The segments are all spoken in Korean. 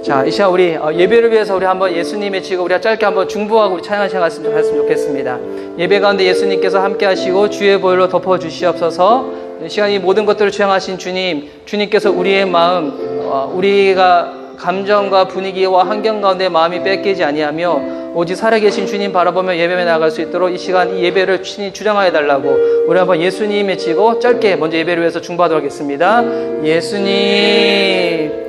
자, 이 시간 우리 예배를 위해서 우리 한번 예수님의 직업 우리가 짧게 한번 중보하고 우리 찬양 시간 했으면 좋겠습니다. 예배 가운데 예수님께서 함께 하시고 주의 보혈로 덮어 주시옵소서. 이 시간 이 모든 것들을 주장하신 주님, 주님께서 우리의 마음, 우리가 감정과 분위기와 환경 가운데 마음이 뺏기지 아니하며 오직 살아계신 주님 바라보며 예배에 나아갈 수 있도록 이 시간 이 예배를 친히 주장하여 달라고 우리 한번 예수님의 지고 짧게 먼저 예배를 위해서 중보하도록 하겠습니다. 예수님,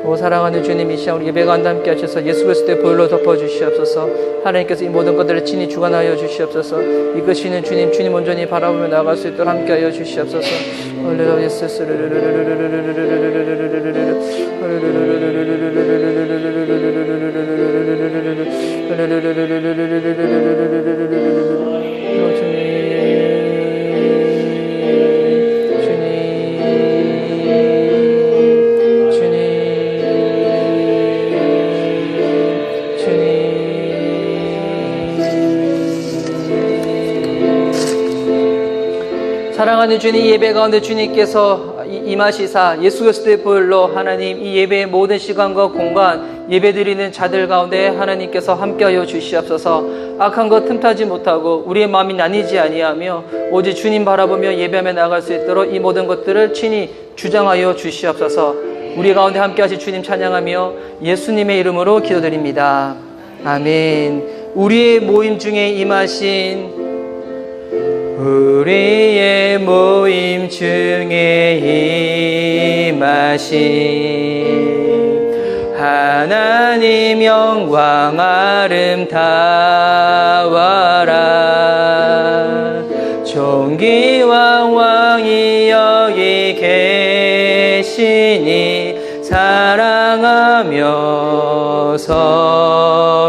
오 사랑하는 주님, 이 시간 우리 예배 가운데 함께 하셔서 예수 그리스도의 보혈로 덮어 주시옵소서. 하나님께서 이 모든 것들을 친히 주관하여 주시옵소서. 이끄시는 주님, 주님 온전히 바라보며 나아갈 수 있도록 함께 하여 주시옵소서. 사랑하는 주님, 예배 가운데 주님께서 임하시사 예수 그리스도의 보혈로 하나님 이 예배의 모든 시간과 공간 예배드리는 자들 가운데 하나님께서 함께하여 주시옵소서. 악한 것 틈타지 못하고 우리의 마음이 나뉘지 아니하며 오직 주님 바라보며 예배하며 나아갈 수 있도록 이 모든 것들을 친히 주장하여 주시옵소서. 우리 가운데 함께하신 주님 찬양하며 예수님의 이름으로 기도드립니다. 아멘. 우리의 모임 중에 임하신 우리의 모임 중에 임하신 하나님 영광 아름다워라. 존귀와 왕이 여기 계시니 사랑하며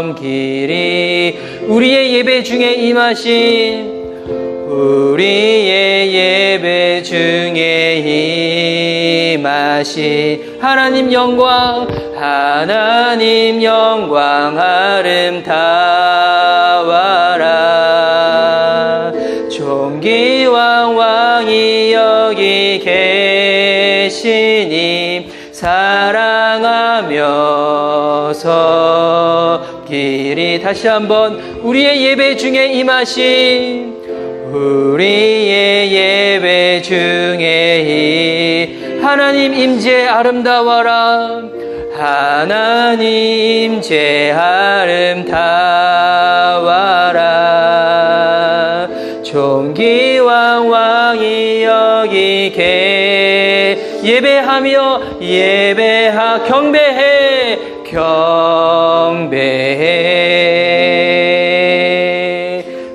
섬기리. 우리의 예배 중에 임하신 우리의 예배 중에 임하신 하나님 영광 아름다워라. 존귀와 왕이 여기 계시니 사랑하며 섬기리. 다시 한번 우리의 예배 중에 임하신 우리의 예배 중에 하나님 임재 아름다워라. 하나님 임재 아름다워라. 존귀와 왕이 여기 예배하며 경배해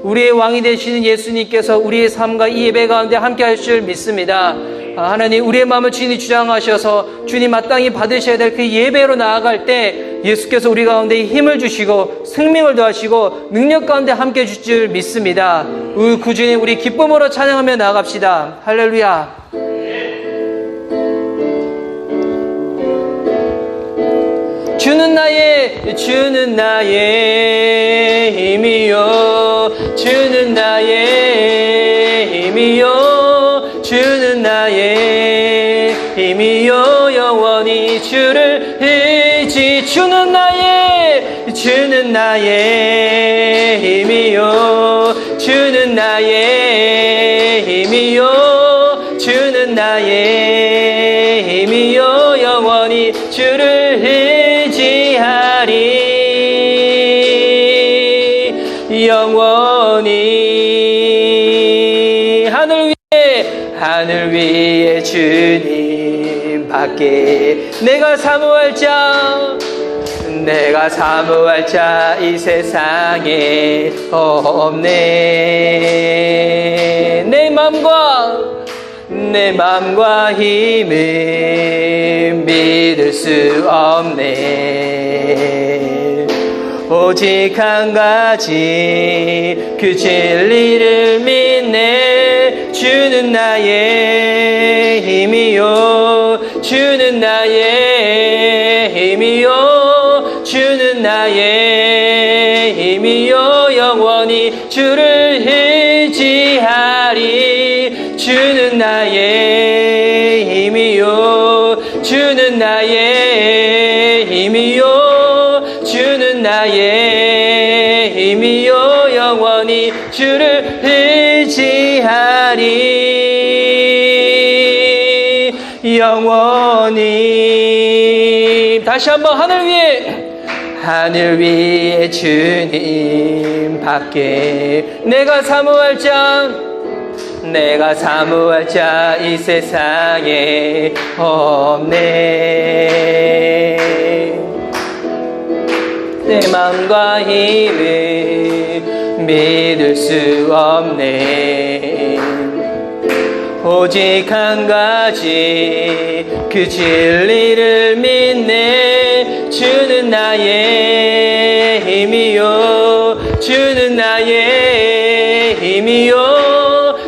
우리의 왕이 되시는 예수님께서 우리의 삶과 이 예배 가운데 함께 하실 줄 믿습니다. 하나님, 우리의 마음을 친히 주장하셔서 주님 마땅히 받으셔야 될 그 예배로 나아갈 때 예수께서 우리 가운데 힘을 주시고 생명을 더하시고 능력 가운데 함께 해줄 줄 믿습니다. 그 주님, 우리 기쁨으로 찬양하며 나아갑시다. 할렐루야. 주는 나의 힘이요. 주는 나의 힘이요. 주는 나의 힘이요. 영원히 주를 의지. 주는 나의 힘이요. 주는 나의 힘이요. 주는 나의 힘이요. 영원히 주를 의지하리. 영원히 하늘 위에 주님 밖에 내가 사모할 자 이 세상에 없네. 내 맘과 힘은 믿을 수 없네. 오직 한 가지 그 진리를 믿네. 주는 나의 힘이요. 주는 나의 힘이요. 주는 나의 힘이요. 영원히 주를 의지하리. 주는 나의 힘이요 주는 나의 힘이요 주는 나의 힘이요 영원히 주를 의지하리 영원히. 다시 한번 하늘 위에 주님 밖에 내가 사모할 자 이 세상에 없네. 내 마음과 힘을 믿을 수 없네. 오직 한 가지 그 진리를 믿네. 주는 나의 힘이요 주는 나의 힘이요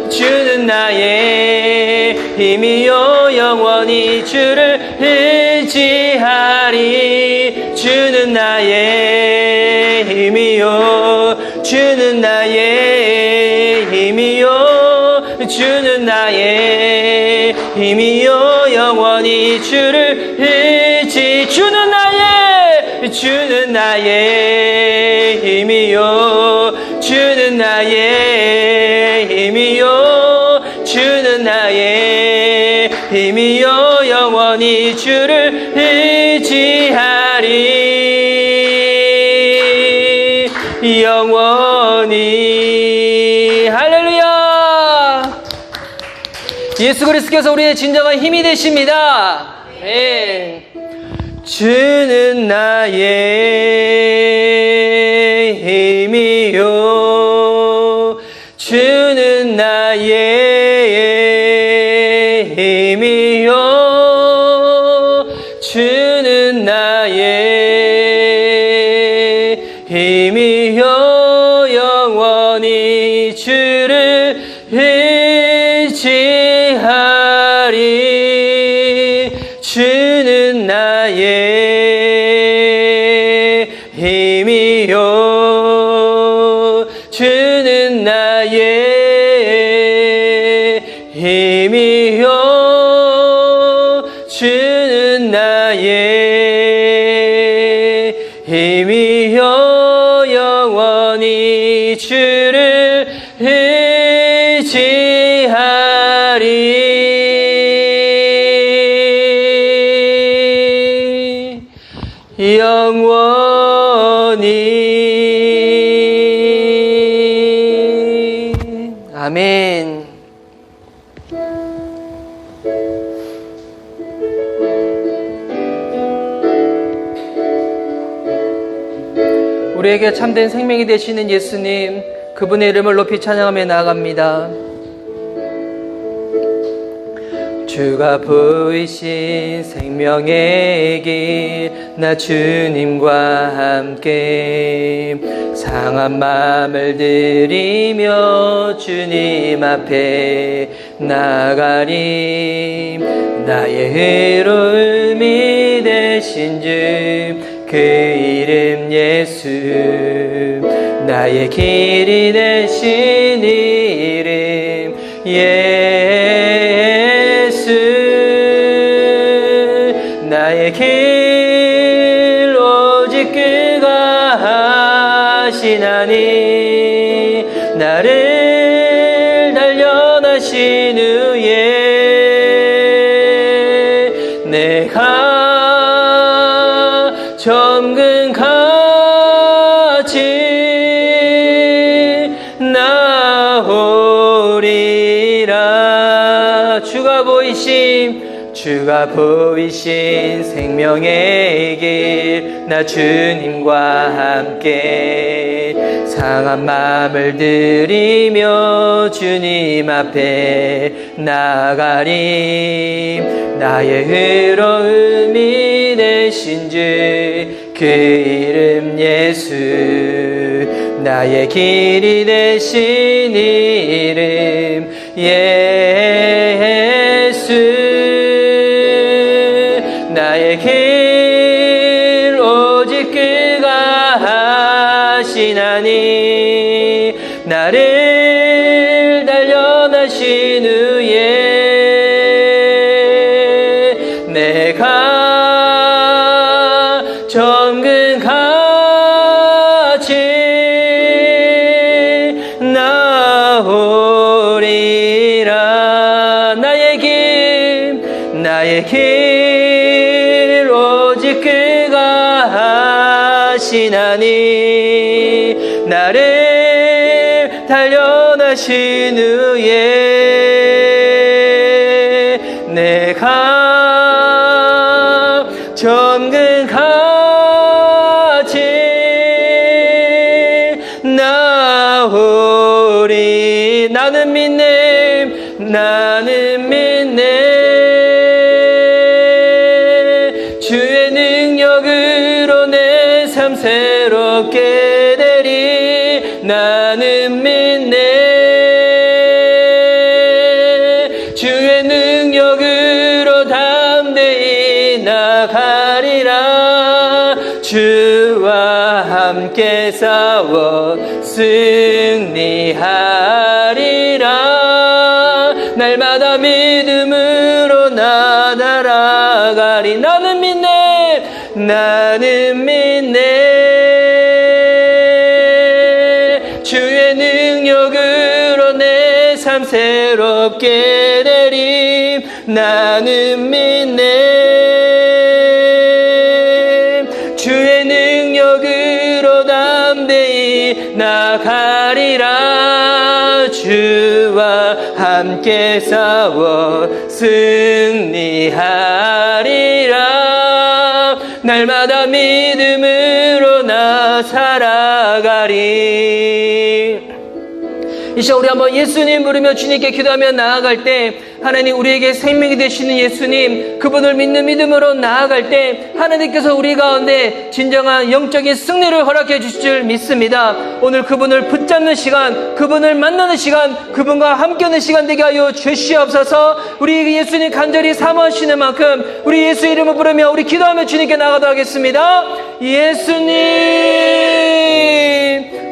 주는 나의 힘이요 영원히 주를 의지하리. 주는 나의 힘이요 주는 나의 힘이요 주는 나의 힘이요 영원히 주를 의지. 주는 나의 힘이요 주는 나의 힘이요 주는 나의 힘이요 영원히 주를 의지하리 영원히. 할렐루야. 예수 그리스도께서 우리의 진정한 힘이 되십니다. 네. 주는 나의 힘이요 주는 나의 힘이요 주는 나의 힘이요 영원히 주를 의지하리. 주는 나의 힘이요 주는 나의 힘이요 주는 나의 힘이요 영원히 주를 의지하리 영원히. 아멘. 우리에게 참된 생명이 되시는 예수님, 그분의 이름을 높이 찬양하며 나아갑니다. 주가 보이신 생명의 길, 나 주님과 함께 상한 마음을 들이며 주님 앞에 나가리. 나의 의로움이 되신 주 그 이름 예수, 나의 길이 되신 이름 예수. 나의 길 오직 그가 하시나니 나를 단련하신 후에 내가 정금같이 나오리라. 주가 보이신 생명의 길, 나 주님과 함께 상한 마음을 들이며 주님 앞에 나가리. 나의 의로움이 되신 주 그 이름 예수, 나의 길이 되신 이름 예수. 나의 길 오직 그가 하시나니 나를 단련하신 후에 하시나니 나를 단련하신 후에 내가 정금같이 나오리. 나는 믿네, 나는 믿네. 주의 능력으로 내 삶 새롭게 되리. 나는 믿네. 주의 능력으로 담대히 나가리라. 주와 함께 싸워 승리하리라. 날마다 믿음으로 나 날아가리. 나는 믿네, 나는 믿네. 주의 능력으로 내 삶 새롭게 되리. 나는 믿네. 주의 능력으로 담대히 나가리라. 주와 함께 싸워 승리하리라. 날마다 믿음으로 나 살아가리. 이 시간 우리 한번 예수님 부르며 주님께 기도하며 나아갈 때, 하나님 우리에게 생명이 되시는 예수님, 그분을 믿는 믿음으로 나아갈 때 하나님께서 우리 가운데 진정한 영적인 승리를 허락해 주실 줄 믿습니다. 오늘 그분을 붙잡는 시간, 그분을 만나는 시간, 그분과 함께하는 시간 되게 하여 주시옵소서. 우리 예수님 간절히 사모하시는 만큼 우리 예수 이름을 부르며 우리 기도하며 주님께 나가도록 하겠습니다. 예수님,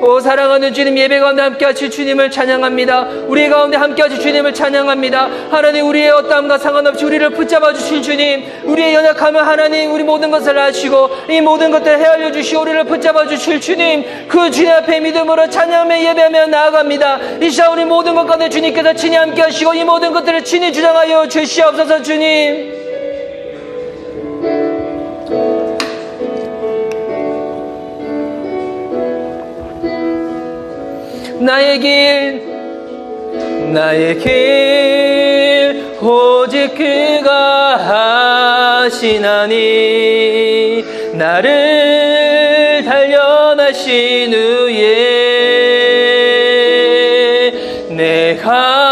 오 사랑하는 주님, 예배 가운데 함께하실 주님을 찬양합니다. 우리 가운데 함께하실 주님을 찬양합니다. 하나님 우리의 어떠함과 상관없이 우리를 붙잡아 주신 주님, 우리의 연약함을 하나님 우리 모든 것을 아시고 이 모든 것들을 헤아려 주시고 우리를 붙잡아 주실 주님, 그 주님 앞에 믿음으로 찬양하며 예배하며 나아갑니다. 이 시간 우리 모든 것 가운데 주님께서 친히 함께하시고 이 모든 것들을 친히 주장하여 주시옵소서. 주님, 나의 길 오직 그가 하시나니 나를 단련하신 후에 내가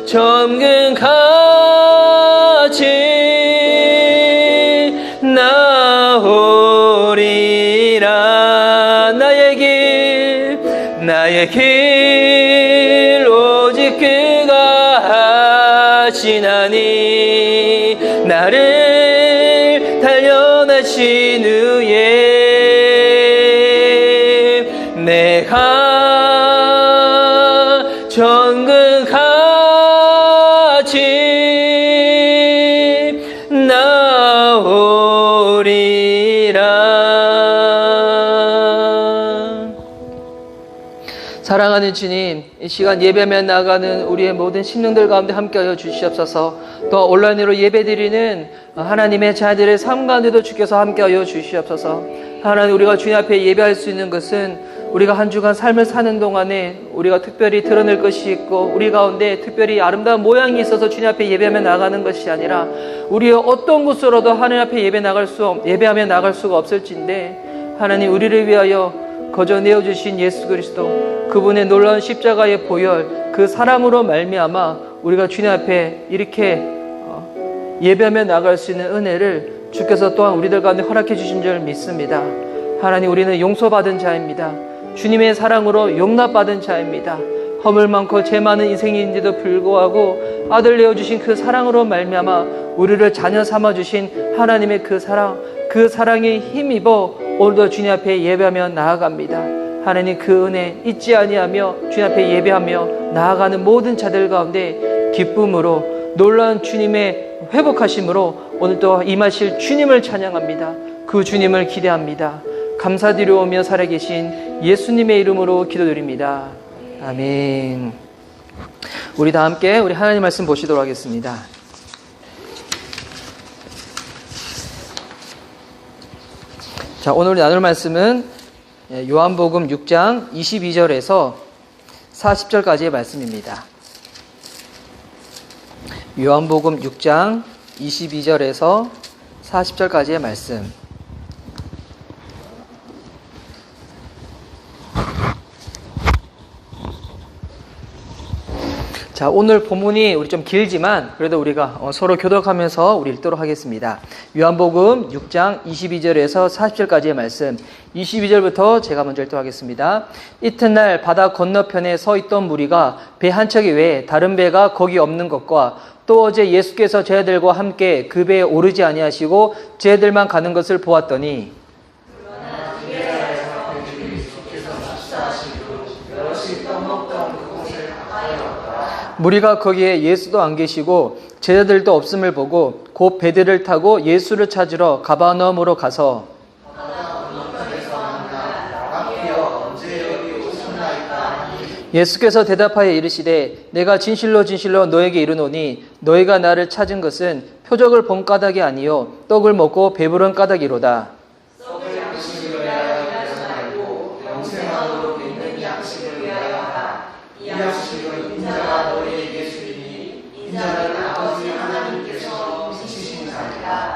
정금같이 나오리라. 나의 길 오직 그가 하시나니 나를 단련하신 후에 내가 정금같이 나오리라. 사랑하는 주님, 이 시간 예배하며 나아가는 우리의 모든 심령들 가운데 함께하여 주시옵소서. 또 온라인으로 예배드리는 하나님의 자녀들의 삶 가운데도 주께서 함께하여 주시옵소서. 하나님, 우리가 주님 앞에 예배할 수 있는 것은 우리가 한 주간 삶을 사는 동안에 우리가 특별히 드러낼 것이 있고 우리 가운데 특별히 아름다운 모양이 있어서 주님 앞에 예배하며 나가는 것이 아니라 우리의 어떤 곳으로도 하나님 앞에 예배하며 나갈 수가 없을진데, 하나님 우리를 위하여 거저 내어주신 예수 그리스도, 그분의 놀라운 십자가의 보혈, 그 사랑으로 말미암아 우리가 주님 앞에 이렇게 예배하며 나갈 수 있는 은혜를 주께서 또한 우리들 가운데 허락해 주신 줄 믿습니다. 하나님, 우리는 용서받은 자입니다. 주님의 사랑으로 용납받은 자입니다. 허물 많고 죄 많은 인생인데도 불구하고 아들 내어주신 그 사랑으로 말미암아 우리를 자녀 삼아주신 하나님의 그 사랑에 힘입어 오늘도 주님 앞에 예배하며 나아갑니다. 하나님, 그 은혜 잊지 아니하며 주님 앞에 예배하며 나아가는 모든 자들 가운데 기쁨으로 놀라운 주님의 회복하심으로 오늘도 임하실 주님을 찬양합니다. 그 주님을 기대합니다. 감사드리오며 살아계신 예수님의 이름으로 기도드립니다. 아멘. 우리 다 함께 우리 하나님 말씀 보시도록 하겠습니다. 자, 오늘 나눌 말씀은 요한복음 6장 22절에서 40절까지의 말씀입니다. 요한복음 6장 22절에서 40절까지의 말씀. 자, 오늘 본문이 우리 좀 길지만 그래도 우리가 서로 교독하면서 우리 읽도록 하겠습니다. 요한복음 6장 22절에서 40절까지의 말씀. 22절부터 제가 먼저 읽도록 하겠습니다. 이튿날 바다 건너편에 서 있던 무리가 배 한 척이 외에 다른 배가 거기 없는 것과 또 어제 예수께서 저희들과 함께 그 배에 오르지 아니하시고 저희들만 가는 것을 보았더니 무리가 거기에 예수도 안 계시고 제자들도 없음을 보고 곧 배들을 타고 예수를 찾으러 가버나움으로 가서 예수께서 대답하여 이르시되 내가 진실로 진실로 너에게 이르노니 너희가 나를 찾은 것은 표적을 본 까닭이 아니요 떡을 먹고 배부른 까닭이로다.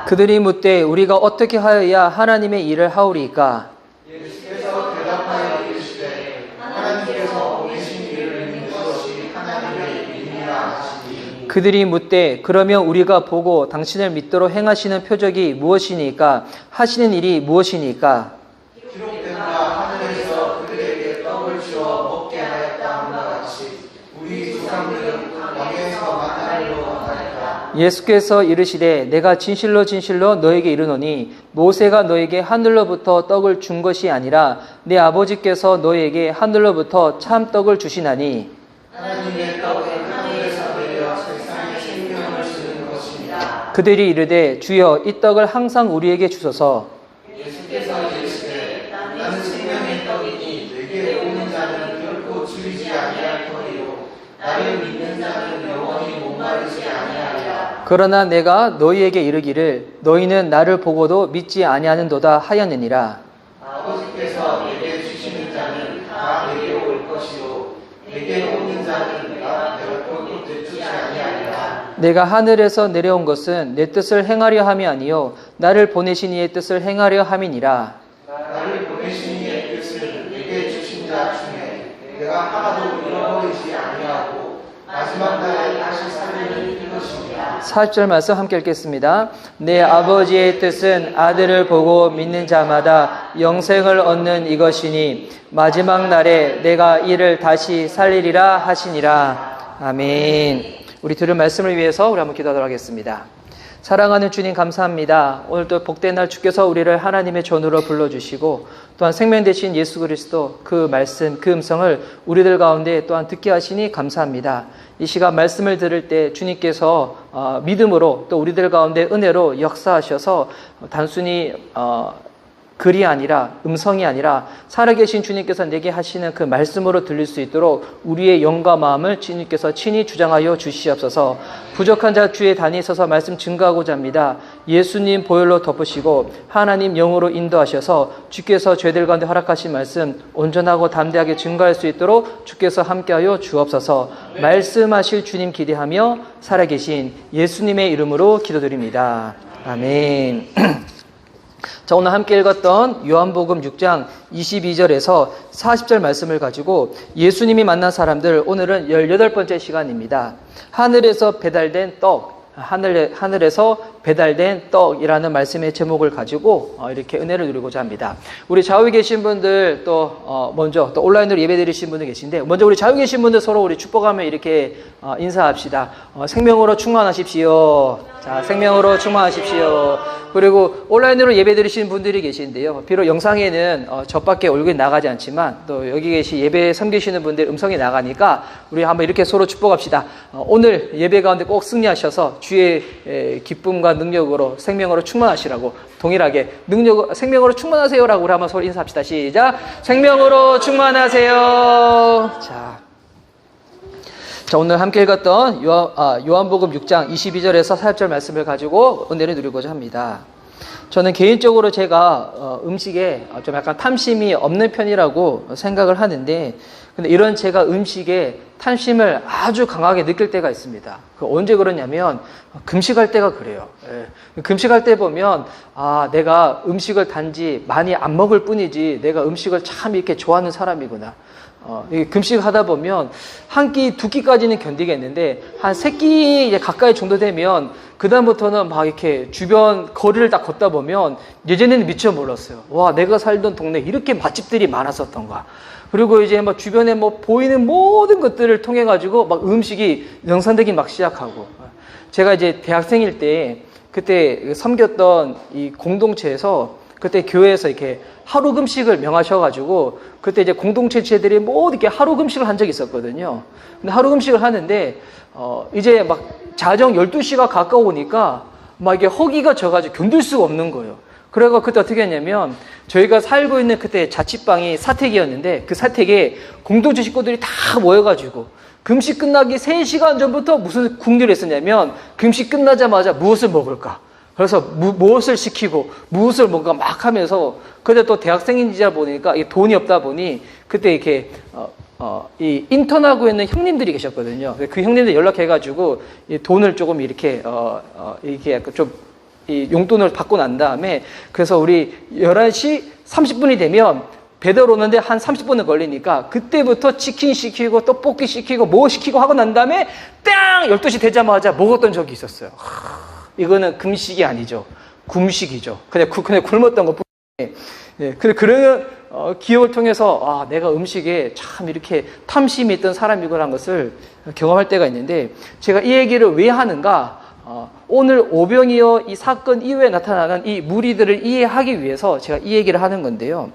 그들이 묻되 우리가 어떻게 하여야 하나님의 일을 하오리이까? 예수께서 대답하여 이르시되 하나님께서 보내신 일을 믿는 것이 하나님의 일이라 하시니. 그들이 묻되 그러면 우리가 보고 당신을 믿도록 행하시는 표적이 무엇이니까? 하시는 일이 무엇이니까? 기록된 바 하늘에서 그들에게 떡을 주어 먹게 하였다 함과 같이 우리 조상들은 광야에서 만나를 먹었나이다. 예수께서 이르시되 내가 진실로 진실로 너에게 이르노니 모세가 너에게 하늘로부터 떡을 준 것이 아니라 내 아버지께서 너에게 하늘로부터 참 떡을 주시나니 하나님의 떡은 하늘에서 내려 세상에 생명을 주는 것입니다. 그들이 이르되 주여 이 떡을 항상 우리에게 주소서. 예수께서 이르시되 나는 생명의 떡이니 내게 오는 자는 결코 줄이지 아니할 터이요 나를 믿는 자는 영원히 목마르지 아니하리라. 그러나 내가 너희에게 이르기를 너희는 나를 보고도 믿지 아니하는도다 하였느니라. 아버지께서 내게 주시는 자는 다 내게 올 것이요 내게 오는 자는 내가 결코 되주지 아니하리라. 내가 하늘에서 내려온 것은 내 뜻을 행하려 함이 아니요 나를 보내신 이의 뜻을 행하려 함이니라. 나를 보내신 이의 뜻을 내게 주신 자 중에 내가 하나도 잃어버리지 아니하고 마지막 날에 다시 살리는 이것입니다. 40절 말씀 함께 읽겠습니다. 내 아버지의 뜻은 아들을 보고 믿는 자마다 영생을 얻는 이것이니 마지막 날에 내가 이를 다시 살리리라 하시니라. 아멘. 우리 들은 말씀을 위해서 우리 한번 기도하도록 하겠습니다. 사랑하는 주님 감사합니다. 오늘도 복된 날 주께서 우리를 하나님의 전으로 불러주시고 또한 생명 되신 예수 그리스도 그 말씀 그 음성을 우리들 가운데 또한 듣게 하시니 감사합니다. 이 시간 말씀을 들을 때 주님께서 믿음으로 또 우리들 가운데 은혜로 역사하셔서 단순히 글이 아니라 음성이 아니라 살아계신 주님께서 내게 하시는 그 말씀으로 들릴 수 있도록 우리의 영과 마음을 주님께서 친히 주장하여 주시옵소서. 부족한 자 주의 단에 서서 말씀 증거하고자 합니다. 예수님 보혈로 덮으시고 하나님 영으로 인도하셔서 주께서 죄들 가운데 허락하신 말씀 온전하고 담대하게 증거할 수 있도록 주께서 함께하여 주옵소서. 말씀하실 주님 기대하며 살아계신 예수님의 이름으로 기도드립니다. 아멘. 자, 오늘 함께 읽었던 요한복음 6장 22절에서 40절 말씀을 가지고 예수님이 만난 사람들, 오늘은 18번째 시간입니다. 하늘에서 배달된 떡, 하늘에서 배달된 떡이라는 말씀의 제목을 가지고 이렇게 은혜를 누리고자 합니다. 우리 좌우에 계신 분들 먼저 또 온라인으로 예배 드리신 분들 계신데 먼저 우리 좌우에 계신 분들 서로 우리 축복하며 이렇게 인사합시다. 생명으로 충만하십시오. 자, 생명으로 충만하십시오. 그리고 온라인으로 예배 드리시는 분들이 계신데요. 비록 영상에는 저밖에 얼굴이 나가지 않지만 또 여기 계신 예배 섬기시는 분들 음성이 나가니까 우리 한번 이렇게 서로 축복합시다. 오늘 예배 가운데 꼭 승리하셔서 주의 기쁨과 능력으로 생명으로 충만하시라고 동일하게 생명으로 충만하세요라고 우리 한번 서로 인사합시다. 시작. 생명으로 충만하세요. 자, 오늘 함께 읽었던 요한복음 6장 22절에서 40절 말씀을 가지고 은혜를 누리고자 합니다. 저는 개인적으로 제가 음식에 좀 약간 탐심이 없는 편이라고 생각을 하는데, 근데 이런 제가 음식에 탐심을 아주 강하게 느낄 때가 있습니다. 언제 그러냐면 금식할 때가 그래요. 예. 금식할 때 보면 내가 음식을 단지 많이 안 먹을 뿐이지 내가 음식을 참 이렇게 좋아하는 사람이구나. 금식하다 보면 한 끼, 두 끼까지는 견디겠는데 한 세 끼 이제 가까이 정도 되면 그다음부터는 막 이렇게 주변 거리를 딱 걷다 보면 예전에는 미처 몰랐어요. 와, 내가 살던 동네에 이렇게 맛집들이 많았었던가. 그리고 이제 막 주변에 뭐 보이는 모든 것들을 통해 가지고 막 음식이 영상되기 막 시작하고. 제가 이제 대학생일 때 그때 섬겼던 이 공동체에서 그때 교회에서 이렇게 하루 금식을 명하셔가지고 그때 이제 공동체체들이 모두 이렇게 하루 금식을 한 적이 있었거든요. 근데 하루 금식을 하는데 이제 막 자정 12시가 가까우니까 막 이게 허기가 져가지고 견딜 수가 없는 거예요. 그래가 그때 어떻게 했냐면 저희가 살고 있는 그때 자취방이 사택이었는데 그 사택에 공동체 식구들이 다 모여가지고 금식 끝나기 3시간 전부터 무슨 궁리를 했었냐면 금식 끝나자마자 무엇을 먹을까? 그래서 무엇을 시키고 무엇을 뭔가 막 하면서 그때 또 대학생이자 보니까 돈이 없다 보니 그때 이렇게 이 인턴하고 있는 형님들이 계셨거든요. 그 형님들 연락해가지고 이 돈을 조금 이렇게 이렇게 약간 좀 이 용돈을 받고 난 다음에 그래서 우리 11시 30분이 되면 배달 오는데 한 30분은 걸리니까 그때부터 치킨 시키고 떡볶이 시키고 뭐 시키고 하고 난 다음에 땅 12시 되자마자 먹었던 적이 있었어요. 이거는 금식이 아니죠. 굶식이죠. 그냥 굶었던 것 뿐이에요. 네, 그런 기억을 통해서 내가 음식에 참 이렇게 탐심이 있던 사람이구나 것을 경험할 때가 있는데 제가 이 얘기를 왜 하는가? 오늘 오병이어 이 사건 이후에 나타나는 이 무리들을 이해하기 위해서 제가 이 얘기를 하는 건데요.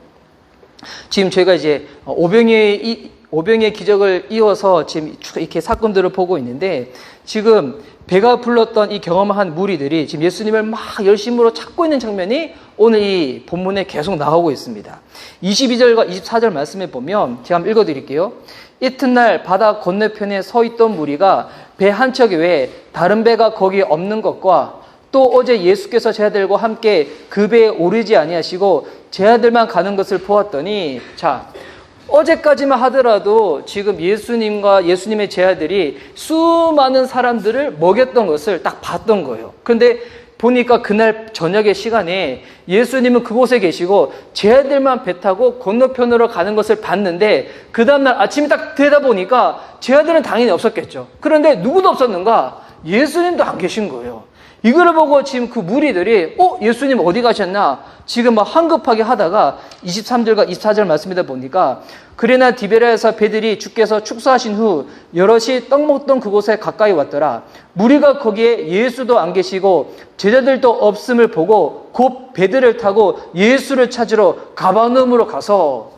지금 저희가 이제 오병이의 기적을 이어서 지금 이렇게 사건들을 보고 있는데 지금 배가 불렀던 이 경험한 무리들이 지금 예수님을 막 열심으로 찾고 있는 장면이 오늘 이 본문에 계속 나오고 있습니다. 22절과 24절 말씀에 보면 제가 한번 읽어드릴게요. 이튿날 바다 건너편에 서 있던 무리가 배 한 척 외에 다른 배가 거기 없는 것과 또 어제 예수께서 제 아들과 함께 그 배에 오르지 아니하시고 제 아들만 가는 것을 보았더니 자 어제까지만 하더라도 지금 예수님과 예수님의 제자들이 수많은 사람들을 먹였던 것을 딱 봤던 거예요. 그런데 보니까 그날 저녁의 시간에 예수님은 그곳에 계시고 제자들만 배 타고 건너편으로 가는 것을 봤는데 그 다음날 아침에 딱 되다 보니까 제자들은 당연히 없었겠죠. 그런데 누구도 없었는가? 예수님도 안 계신 거예요. 이걸 보고 지금 그 무리들이 예수님 어디 가셨나? 지금 막 황급하게 하다가 23절과 24절 말씀이다 보니까 그러나 디베라에서 배들이 주께서 축사하신 후 여럿이 떡 먹던 그곳에 가까이 왔더라. 무리가 거기에 예수도 안 계시고 제자들도 없음을 보고 곧 배들을 타고 예수를 찾으러 가버나움으로 가서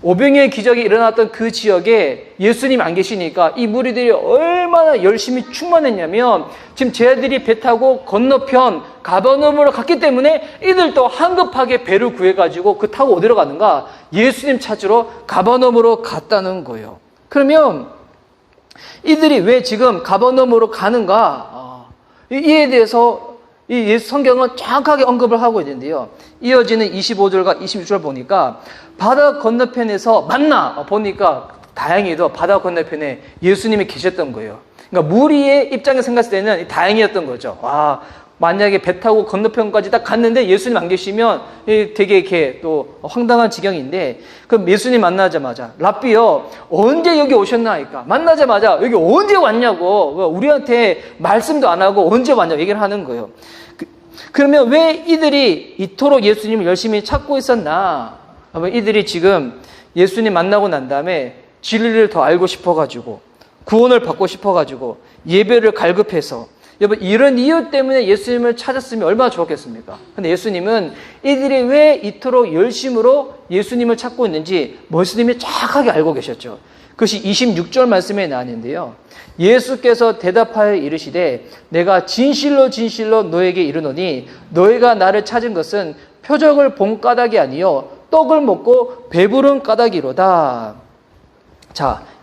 오병이어의 기적이 일어났던 그 지역에 예수님 안 계시니까 이 무리들이 얼마나 열심히 충만했냐면 지금 제자들이 배 타고 건너편 가버나움으로 갔기 때문에 이들도 황급하게 배를 구해가지고 그 타고 어디로 가는가? 예수님 찾으러 가버나움으로 갔다는 거예요. 그러면 이들이 왜 지금 가버나움으로 가는가? 이에 대해서 이 예수 성경은 정확하게 언급을 하고 있는데요. 이어지는 25절과 26절 보니까 바다 건너편에서 만나 보니까 다행히도 바다 건너편에 예수님이 계셨던 거예요. 그러니까 무리의 입장에서 생각했을 때는 다행이었던 거죠. 만약에 배 타고 건너편까지 딱 갔는데 예수님 안 계시면 되게 이렇게 또 황당한 지경인데 그럼 예수님 만나자마자 랍비요 언제 여기 오셨나니까 만나자마자 여기 언제 왔냐고 우리한테 말씀도 안 하고 언제 왔냐고 얘기를 하는 거예요. 그러면 왜 이들이 이토록 예수님을 열심히 찾고 있었나? 이들이 지금 예수님 만나고 난 다음에 진리를 더 알고 싶어가지고 구원을 받고 싶어가지고 예배를 갈급해서 여러분 이런 이유 때문에 예수님을 찾았으면 얼마나 좋았겠습니까? 근데 예수님은 이들이 왜 이토록 열심으로 예수님을 찾고 있는지 예수님이 정확하게 알고 계셨죠. 그것이 26절 말씀에 나왔는데요. 예수께서 대답하여 이르시되 내가 진실로 진실로 너에게 이르노니 너희가 나를 찾은 것은 표적을 본 까닭이 아니요 떡을 먹고 배부른 까닭이로다.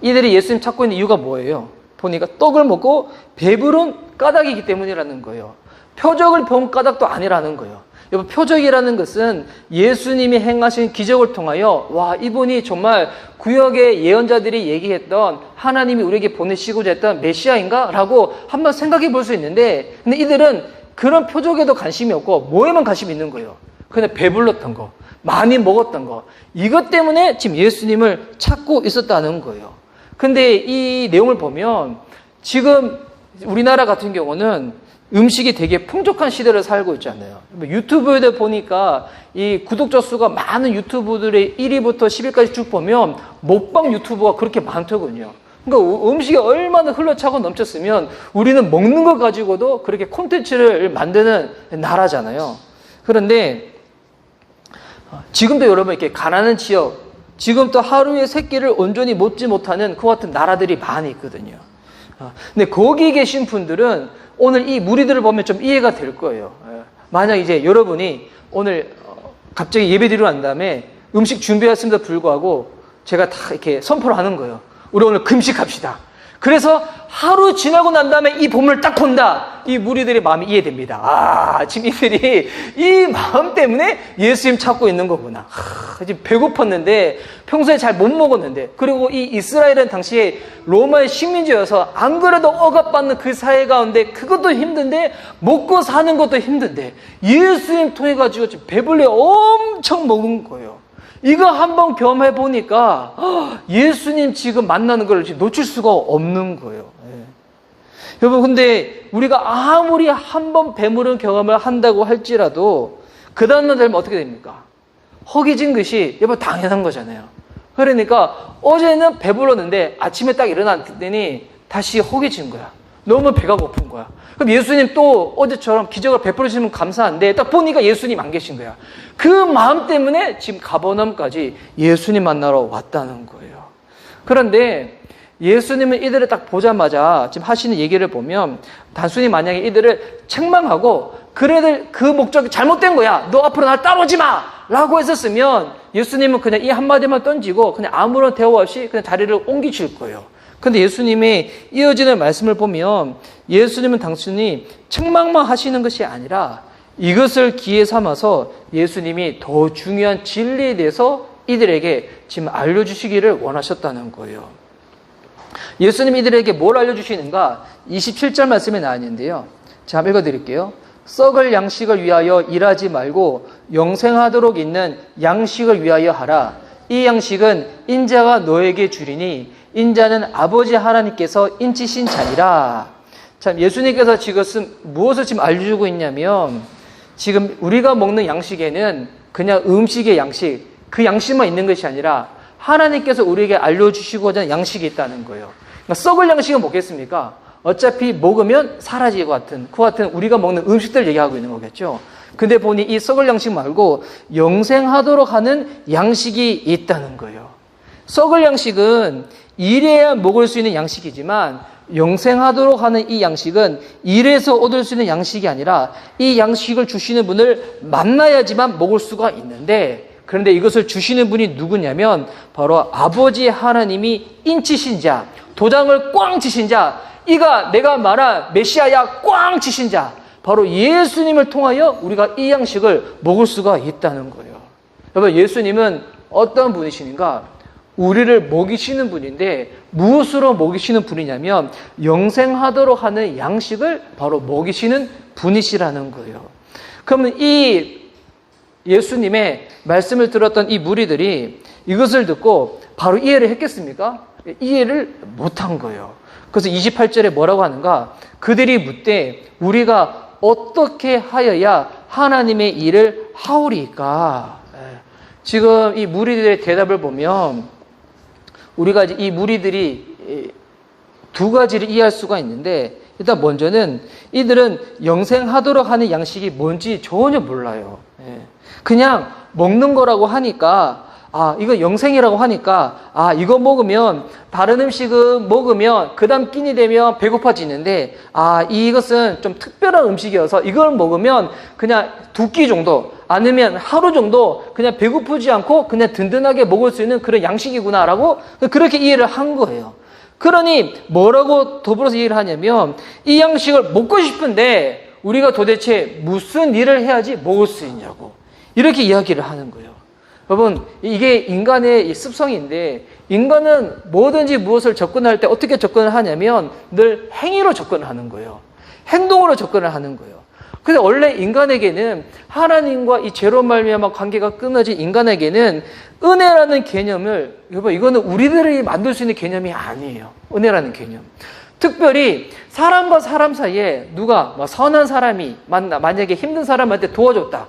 이들이 예수님 찾고 있는 이유가 뭐예요? 보니까 떡을 먹고 배부른 까닭이기 때문이라는 거예요. 표적을 본 까닭도 아니라는 거예요. 여러분, 표적이라는 것은 예수님이 행하신 기적을 통하여 와, 이분이 정말 구약의 예언자들이 얘기했던 하나님이 우리에게 보내시고자 했던 메시아인가? 라고 한번 생각해 볼 수 있는데, 근데 이들은 그런 표적에도 관심이 없고 뭐에만 관심이 있는 거예요. 그냥 배불렀던 거, 많이 먹었던 거, 이것 때문에 지금 예수님을 찾고 있었다는 거예요. 근데 이 내용을 보면 지금 우리나라 같은 경우는 음식이 되게 풍족한 시대를 살고 있잖아요. 유튜브에 보니까 이 구독자 수가 많은 유튜브들의 1위부터 10위까지 쭉 보면 먹방 유튜버가 그렇게 많더군요. 그러니까 음식이 얼마나 흘러차고 넘쳤으면 우리는 먹는 것 가지고도 그렇게 콘텐츠를 만드는 나라잖아요. 그런데 지금도 여러분 이렇게 가난한 지역, 지금도 하루에 3끼를 온전히 먹지 못하는 그 같은 나라들이 많이 있거든요. 근데 거기 계신 분들은 오늘 이 무리들을 보면 좀 이해가 될 거예요. 만약 이제 여러분이 오늘 갑자기 예배 드리러 간 다음에 음식 준비했음에도 불구하고 제가 다 이렇게 선포를 하는 거예요. 우리 오늘 금식합시다. 그래서 하루 지나고 난 다음에 이 본문을 딱 본다. 이 무리들의 마음이 이해됩니다. 아, 지금 이들이 이 마음 때문에 예수님 찾고 있는 거구나. 지금 배고팠는데 평소에 잘 못 먹었는데, 그리고 이 이스라엘은 당시에 로마의 식민지여서 안 그래도 억압받는 그 사회 가운데 그것도 힘든데 먹고 사는 것도 힘든데 예수님 통해 가지고 지금 배불리 엄청 먹은 거예요. 이거 한번 경험해 보니까 예수님 지금 만나는 걸 지금 놓칠 수가 없는 거예요. 여러분, 근데 우리가 아무리 한번 배부른 경험을 한다고 할지라도 그 다음날 되면 어떻게 됩니까? 허기진 것이 여러분 당연한 거잖아요. 그러니까 어제는 배불렀는데 아침에 딱 일어났더니 다시 허기진 거야. 너무 배가 고픈 거야. 그럼 예수님 또 어제처럼 기적을 베풀어 주시면 감사한데 딱 보니까 예수님 안 계신 거야. 그 마음 때문에 지금 가버나움까지 예수님 만나러 왔다는 거예요. 그런데 예수님은 이들을 딱 보자마자 지금 하시는 얘기를 보면 단순히 만약에 이들을 책망하고 그래들 그 목적이 잘못된 거야. 너 앞으로 날 따라오지 마! 라고 했었으면 예수님은 그냥 이 한마디만 던지고 그냥 아무런 대화 없이 그냥 자리를 옮기실 거예요. 근데 예수님의 이어지는 말씀을 보면 예수님은 단순히 책망만 하시는 것이 아니라 이것을 기회 삼아서 예수님이 더 중요한 진리에 대해서 이들에게 지금 알려주시기를 원하셨다는 거예요. 예수님이 이들에게 뭘 알려주시는가? 27절 말씀에 나와 있는데요. 자, 한번 읽어드릴게요. 썩을 양식을 위하여 일하지 말고 영생하도록 있는 양식을 위하여 하라. 이 양식은 인자가 너에게 주리니 인자는 아버지 하나님께서 인치신 자니라. 참, 예수님께서 지금 무엇을 지금 알려주고 있냐면 지금 우리가 먹는 양식에는 그냥 음식의 양식, 그 양식만 있는 것이 아니라 하나님께서 우리에게 알려주시고자 하는 양식이 있다는 거예요. 그러니까 썩을 양식은 뭐겠습니까? 어차피 먹으면 사라질 것 같은, 그 같은 우리가 먹는 음식들 얘기하고 있는 거겠죠. 근데 보니 이 썩을 양식 말고 영생하도록 하는 양식이 있다는 거예요. 썩을 양식은 일해야 먹을 수 있는 양식이지만 영생하도록 하는 이 양식은 일해서 얻을 수 있는 양식이 아니라 이 양식을 주시는 분을 만나야지만 먹을 수가 있는데, 그런데 이것을 주시는 분이 누구냐면 바로 아버지 하나님이 인치신 자, 도장을 꽝 치신 자, 이가 내가 말한 메시아야 꽝 치신 자, 바로 예수님을 통하여 우리가 이 양식을 먹을 수가 있다는 거예요. 여러분, 예수님은 어떤 분이신가? 우리를 먹이시는 분인데 무엇으로 먹이시는 분이냐면 영생하도록 하는 양식을 바로 먹이시는 분이시라는 거예요. 그러면 이 예수님의 말씀을 들었던 이 무리들이 이것을 듣고 바로 이해를 했겠습니까? 이해를 못한 거예요. 그래서 28절에 뭐라고 하는가? 그들이 묻되 우리가 어떻게 하여야 하나님의 일을 하오리까? 지금 이 무리들의 대답을 보면 우리가 이 무리들이 두 가지를 이해할 수가 있는데, 일단 먼저는 이들은 영생하도록 하는 양식이 뭔지 전혀 몰라요. 그냥 먹는 거라고 하니까, 이거 영생이라고 하니까, 이거 먹으면, 다른 음식은 먹으면, 그 다음 끼니 되면 배고파지는데, 이것은 좀 특별한 음식이어서 이걸 먹으면 그냥 2끼 정도, 아니면 하루 정도 그냥 배고프지 않고 그냥 든든하게 먹을 수 있는 그런 양식이구나라고 그렇게 이해를 한 거예요. 그러니 뭐라고 더불어서 이해를 하냐면 이 양식을 먹고 싶은데 우리가 도대체 무슨 일을 해야지 먹을 수 있냐고 이렇게 이야기를 하는 거예요. 여러분, 이게 인간의 습성인데 인간은 뭐든지 무엇을 접근할 때 어떻게 접근을 하냐면 늘 행위로 접근을 하는 거예요. 행동으로 접근을 하는 거예요. 근데 원래 인간에게는 하나님과 이 죄로 말미암아 관계가 끊어진 인간에게는 은혜라는 개념을, 여러분, 이거는 우리들이 만들 수 있는 개념이 아니에요. 은혜라는 개념. 특별히 사람과 사람 사이에 누가 선한 사람이 만약에 힘든 사람한테 도와줬다.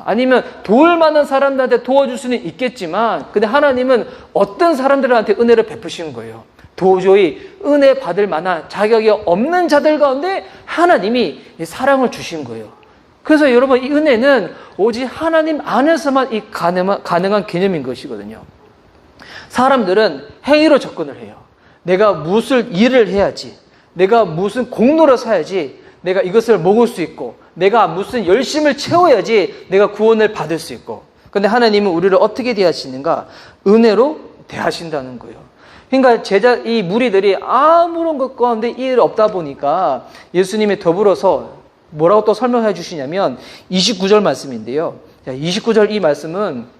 아니면 도울 만한 사람들한테 도와줄 수는 있겠지만, 근데 하나님은 어떤 사람들한테 은혜를 베푸신 거예요. 도저히 은혜 받을 만한 자격이 없는 자들 가운데 하나님이 사랑을 주신 거예요. 그래서 여러분, 이 은혜는 오직 하나님 안에서만 이 가능한 개념인 것이거든요. 사람들은 행위로 접근을 해요. 내가 무슨 일을 해야지, 내가 무슨 공로를 사야지 내가 이것을 먹을 수 있고, 내가 무슨 열심을 채워야지 내가 구원을 받을 수 있고. 그런데 하나님은 우리를 어떻게 대하시는가? 은혜로 대하신다는 거예요. 그러니까 이 무리들이 아무런 것 가운데 이해가 없다 보니까 예수님이 더불어서 뭐라고 또 설명해 주시냐면 29절 말씀인데요. 29절 이 말씀은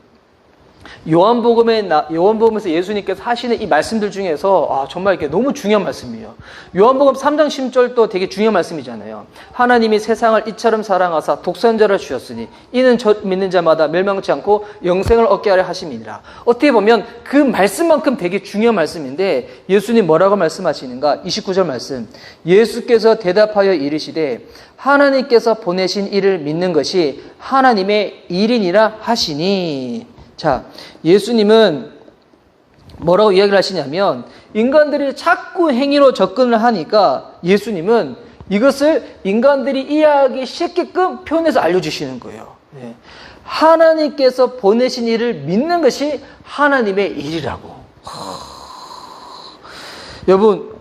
요한복음에서 예수님께서 하시는 이 말씀들 중에서 정말 이게 너무 중요한 말씀이에요. 요한복음 3장 10절도 되게 중요한 말씀이잖아요. 하나님이 세상을 이처럼 사랑하사 독생자를 주셨으니 이는 저 믿는 자마다 멸망치 않고 영생을 얻게 하려 하심이니라. 어떻게 보면 그 말씀만큼 되게 중요한 말씀인데 예수님 뭐라고 말씀하시는가? 29절 말씀. 예수께서 대답하여 이르시되 하나님께서 보내신 이를 믿는 것이 하나님의 일이니라 하시니. 자, 예수님은 뭐라고 이야기를 하시냐면 인간들이 자꾸 행위로 접근을 하니까 예수님은 이것을 인간들이 이해하기 쉽게끔 표현해서 알려주시는 거예요. 네. 하나님께서 보내신 일을 믿는 것이 하나님의 일이라고. 여러분,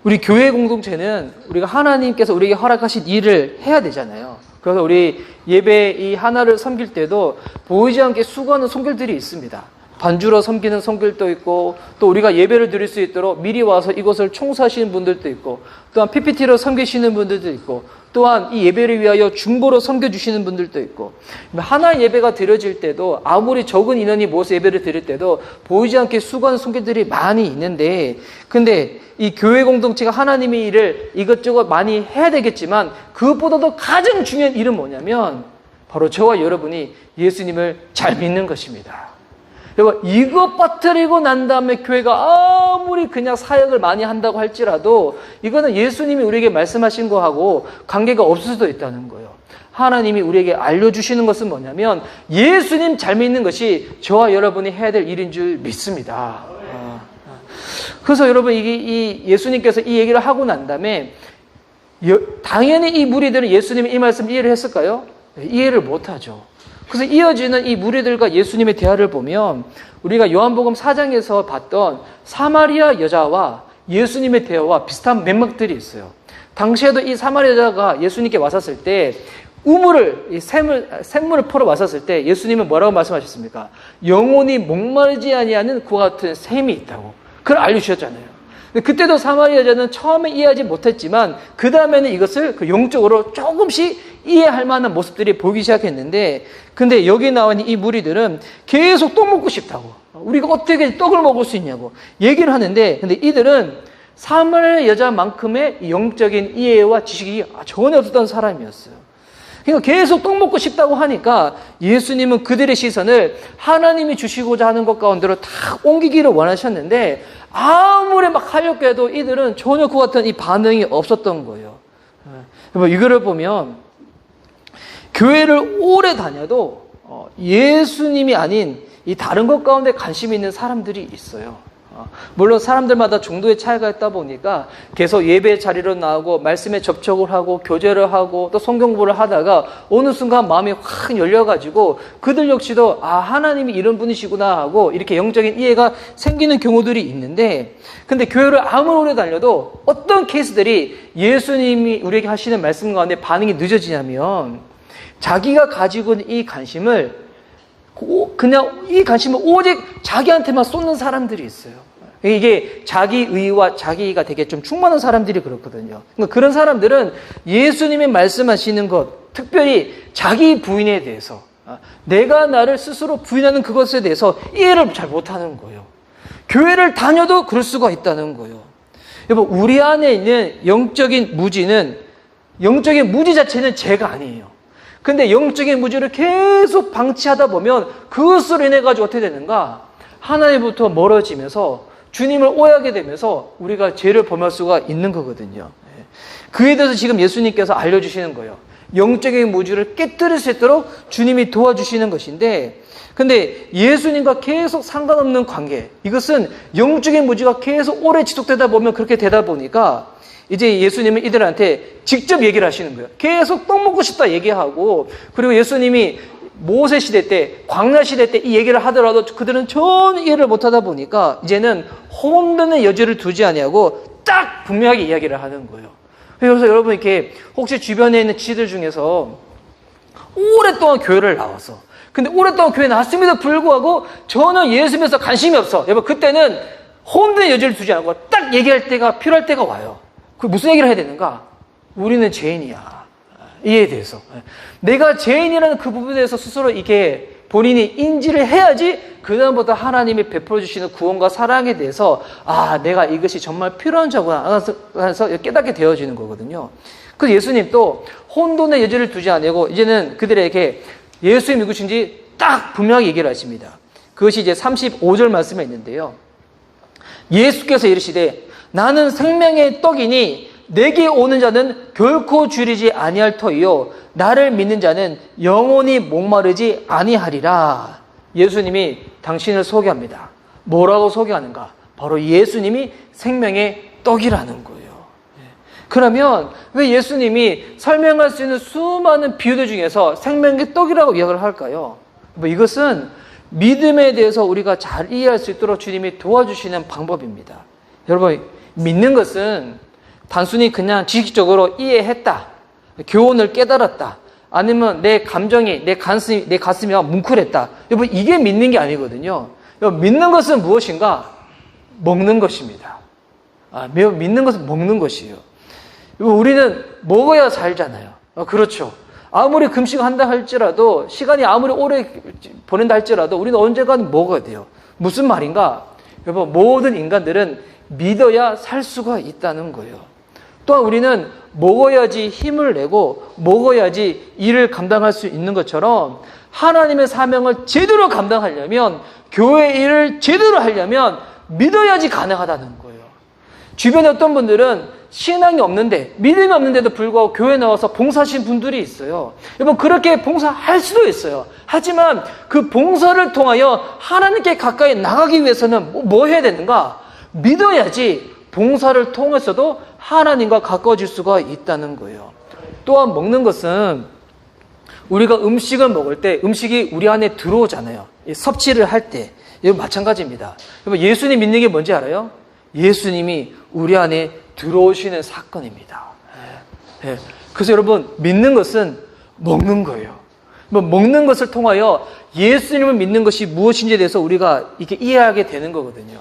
우리 교회 공동체는 우리가 하나님께서 우리에게 허락하신 일을 해야 되잖아요. 그래서 우리 예배 이 하나를 섬길 때도 보이지 않게 수고하는 손길들이 있습니다. 반주로 섬기는 손길도 있고, 또 우리가 예배를 드릴 수 있도록 미리 와서 이것을 청소하시는 분들도 있고, 또한 PPT로 섬기시는 분들도 있고, 또한 이 예배를 위하여 중보로 섬겨주시는 분들도 있고, 하나 예배가 드려질 때도 아무리 적은 인원이 모여서 예배를 드릴 때도 보이지 않게 수고하는 손길들이 많이 있는데, 근데 이 교회 공동체가 하나님의 일을 이것저것 많이 해야 되겠지만 그것보다도 가장 중요한 일은 뭐냐면 바로 저와 여러분이 예수님을 잘 믿는 것입니다. 여러분, 이것 빠뜨리고 난 다음에 교회가 아무리 그냥 사역을 많이 한다고 할지라도 이거는 예수님이 우리에게 말씀하신 거하고 관계가 없을 수도 있다는 거예요. 하나님이 우리에게 알려주시는 것은 뭐냐면 예수님 잘 믿는 것이 저와 여러분이 해야 될 일인 줄 믿습니다. 그래서 여러분, 이 예수님께서 이 얘기를 하고 난 다음에 당연히 이 무리들은 예수님이 이 말씀 이해를 했을까요? 이해를 못하죠. 그래서 이어지는 이 무리들과 예수님의 대화를 보면 우리가 요한복음 4장에서 봤던 사마리아 여자와 예수님의 대화와 비슷한 맥락들이 있어요. 당시에도 이 사마리아 여자가 예수님께 왔었을 때 샘물을 퍼러 왔었을 때 예수님은 뭐라고 말씀하셨습니까? 영혼이 목마르지 아니하는 그와 같은 샘이 있다고. 그걸 알려주셨잖아요. 그때도 사마리아 여자는 처음에 이해하지 못했지만 그 다음에는 이것을 영적으로 조금씩 이해할 만한 모습들이 보이기 시작했는데, 근데 여기 나온 이 무리들은 계속 떡 먹고 싶다고, 우리가 어떻게 떡을 먹을 수 있냐고 얘기를 하는데, 근데 이들은 사마리아 여자만큼의 영적인 이해와 지식이 전혀 없었던 사람이었어요. 그러니까 계속 떡 먹고 싶다고 하니까 예수님은 그들의 시선을 하나님이 주시고자 하는 것 가운데로 다 옮기기를 원하셨는데 아무리 막 하려고 해도 이들은 전혀 그 같은 이 반응이 없었던 거예요. 이거를 보면 교회를 오래 다녀도 예수님이 아닌 이 다른 것 가운데 관심이 있는 사람들이 있어요. 물론 사람들마다 정도의 차이가 있다 보니까 계속 예배 자리로 나오고 말씀에 접촉을 하고 교제를 하고 또 성경 공부를 하다가 어느 순간 마음이 확 열려가지고 그들 역시도 하나님이 이런 분이시구나 하고 이렇게 영적인 이해가 생기는 경우들이 있는데, 근데 교회를 아무리 오래 다녀도 어떤 케이스들이 예수님이 우리에게 하시는 말씀 가운데 반응이 늦어지냐면 자기가 가지고 있는 이 관심을 그냥 이 관심을 오직 자기한테만 쏟는 사람들이 있어요. 이게 자기의와 자기가 되게 좀 충만한 사람들이 그렇거든요. 그러니까 그런 사람들은 예수님이 말씀하시는 것, 특별히 자기 부인에 대해서, 내가 나를 스스로 부인하는 그것에 대해서 이해를 잘 못하는 거예요. 교회를 다녀도 그럴 수가 있다는 거예요. 여러분, 우리 안에 있는 영적인 무지 자체는 죄가 아니에요. 근데 영적인 무지를 계속 방치하다 보면 그것으로 인해 가지고 어떻게 되는가? 하나님부터 멀어지면서 주님을 오해하게 되면서 우리가 죄를 범할 수가 있는 거거든요. 그에 대해서 지금 예수님께서 알려주시는 거예요. 영적인 무지를 깨뜨릴 수 있도록 주님이 도와주시는 것인데, 근데 예수님과 계속 상관없는 관계, 이것은 영적인 무지가 계속 오래 지속되다 보면 그렇게 되다 보니까 이제 예수님은 이들한테 직접 얘기를 하시는 거예요. 계속 떡 먹고 싶다 얘기하고, 그리고 예수님이 모세 시대 때, 광야 시대 때 이 얘기를 하더라도 그들은 전혀 이해를 못하다 보니까 이제는 혼돈의 여지를 두지 아니하고 딱 분명하게 이야기를 하는 거예요. 그래서 여러분, 이렇게 혹시 주변에 있는 지들 중에서 오랫동안 교회를 나와서, 근데 오랫동안 교회 나왔음에도 불구하고 전혀 예수님에서 관심이 없어. 여러분, 그때는 혼돈의 여지를 두지 않고 딱 얘기할 때가 필요할 때가 와요. 그 무슨 얘기를 해야 되는가? 우리는 죄인이야. 이에 대해서. 내가 죄인이라는 그 부분에 대해서 스스로 이게 본인이 인지를 해야지 그다음부터 하나님이 베풀어 주시는 구원과 사랑에 대해서 내가 이것이 정말 필요한 자구나 하면서 깨닫게 되어지는 거거든요. 그래서 예수님 또 혼돈의 여지를 두지 않고 이제는 그들에게 예수님이 누구신지 딱 분명하게 얘기를 하십니다. 그것이 이제 35절 말씀에 있는데요. 예수께서 이르시되 나는 생명의 떡이니 내게 오는 자는 결코 줄이지 아니할 터이요 나를 믿는 자는 영원히 목마르지 아니하리라. 예수님이 당신을 소개합니다. 뭐라고 소개하는가? 바로 예수님이 생명의 떡이라는 거예요. 그러면 왜 예수님이 설명할 수 있는 수많은 비유들 중에서 생명의 떡이라고 이야기를 할까요? 이것은 믿음에 대해서 우리가 잘 이해할 수 있도록 주님이 도와주시는 방법입니다. 여러분, 믿는 것은 단순히 그냥 지식적으로 이해했다, 교훈을 깨달았다, 아니면 내 감정이, 내 가슴이 뭉클했다. 여러분, 이게 믿는 게 아니거든요. 여러분, 믿는 것은 무엇인가? 먹는 것입니다. 믿는 것은 먹는 것이에요. 여러분, 우리는 먹어야 살잖아요. 그렇죠. 아무리 금식한다 할지라도, 시간이 아무리 오래 보낸다 할지라도 우리는 언젠가는 먹어야 돼요. 무슨 말인가? 여러분, 모든 인간들은 믿어야 살 수가 있다는 거예요. 또한 우리는 먹어야지 힘을 내고 먹어야지 일을 감당할 수 있는 것처럼 하나님의 사명을 제대로 감당하려면, 교회 일을 제대로 하려면 믿어야지 가능하다는 거예요. 주변에 어떤 분들은 신앙이 없는데, 믿음이 없는데도 불구하고 교회 나와서 봉사하신 분들이 있어요. 여러분, 그렇게 봉사할 수도 있어요. 하지만 그 봉사를 통하여 하나님께 가까이 나가기 위해서는 뭐 해야 되는가? 믿어야지 봉사를 통해서도 하나님과 가까워질 수가 있다는 거예요. 또한 먹는 것은 우리가 음식을 먹을 때 음식이 우리 안에 들어오잖아요. 섭취를 할 때. 이거 마찬가지입니다. 예수님 믿는 게 뭔지 알아요? 예수님이 우리 안에 들어오시는 사건입니다. 그래서 여러분, 믿는 것은 먹는 거예요. 먹는 것을 통하여 예수님을 믿는 것이 무엇인지에 대해서 우리가 이렇게 이해하게 되는 거거든요.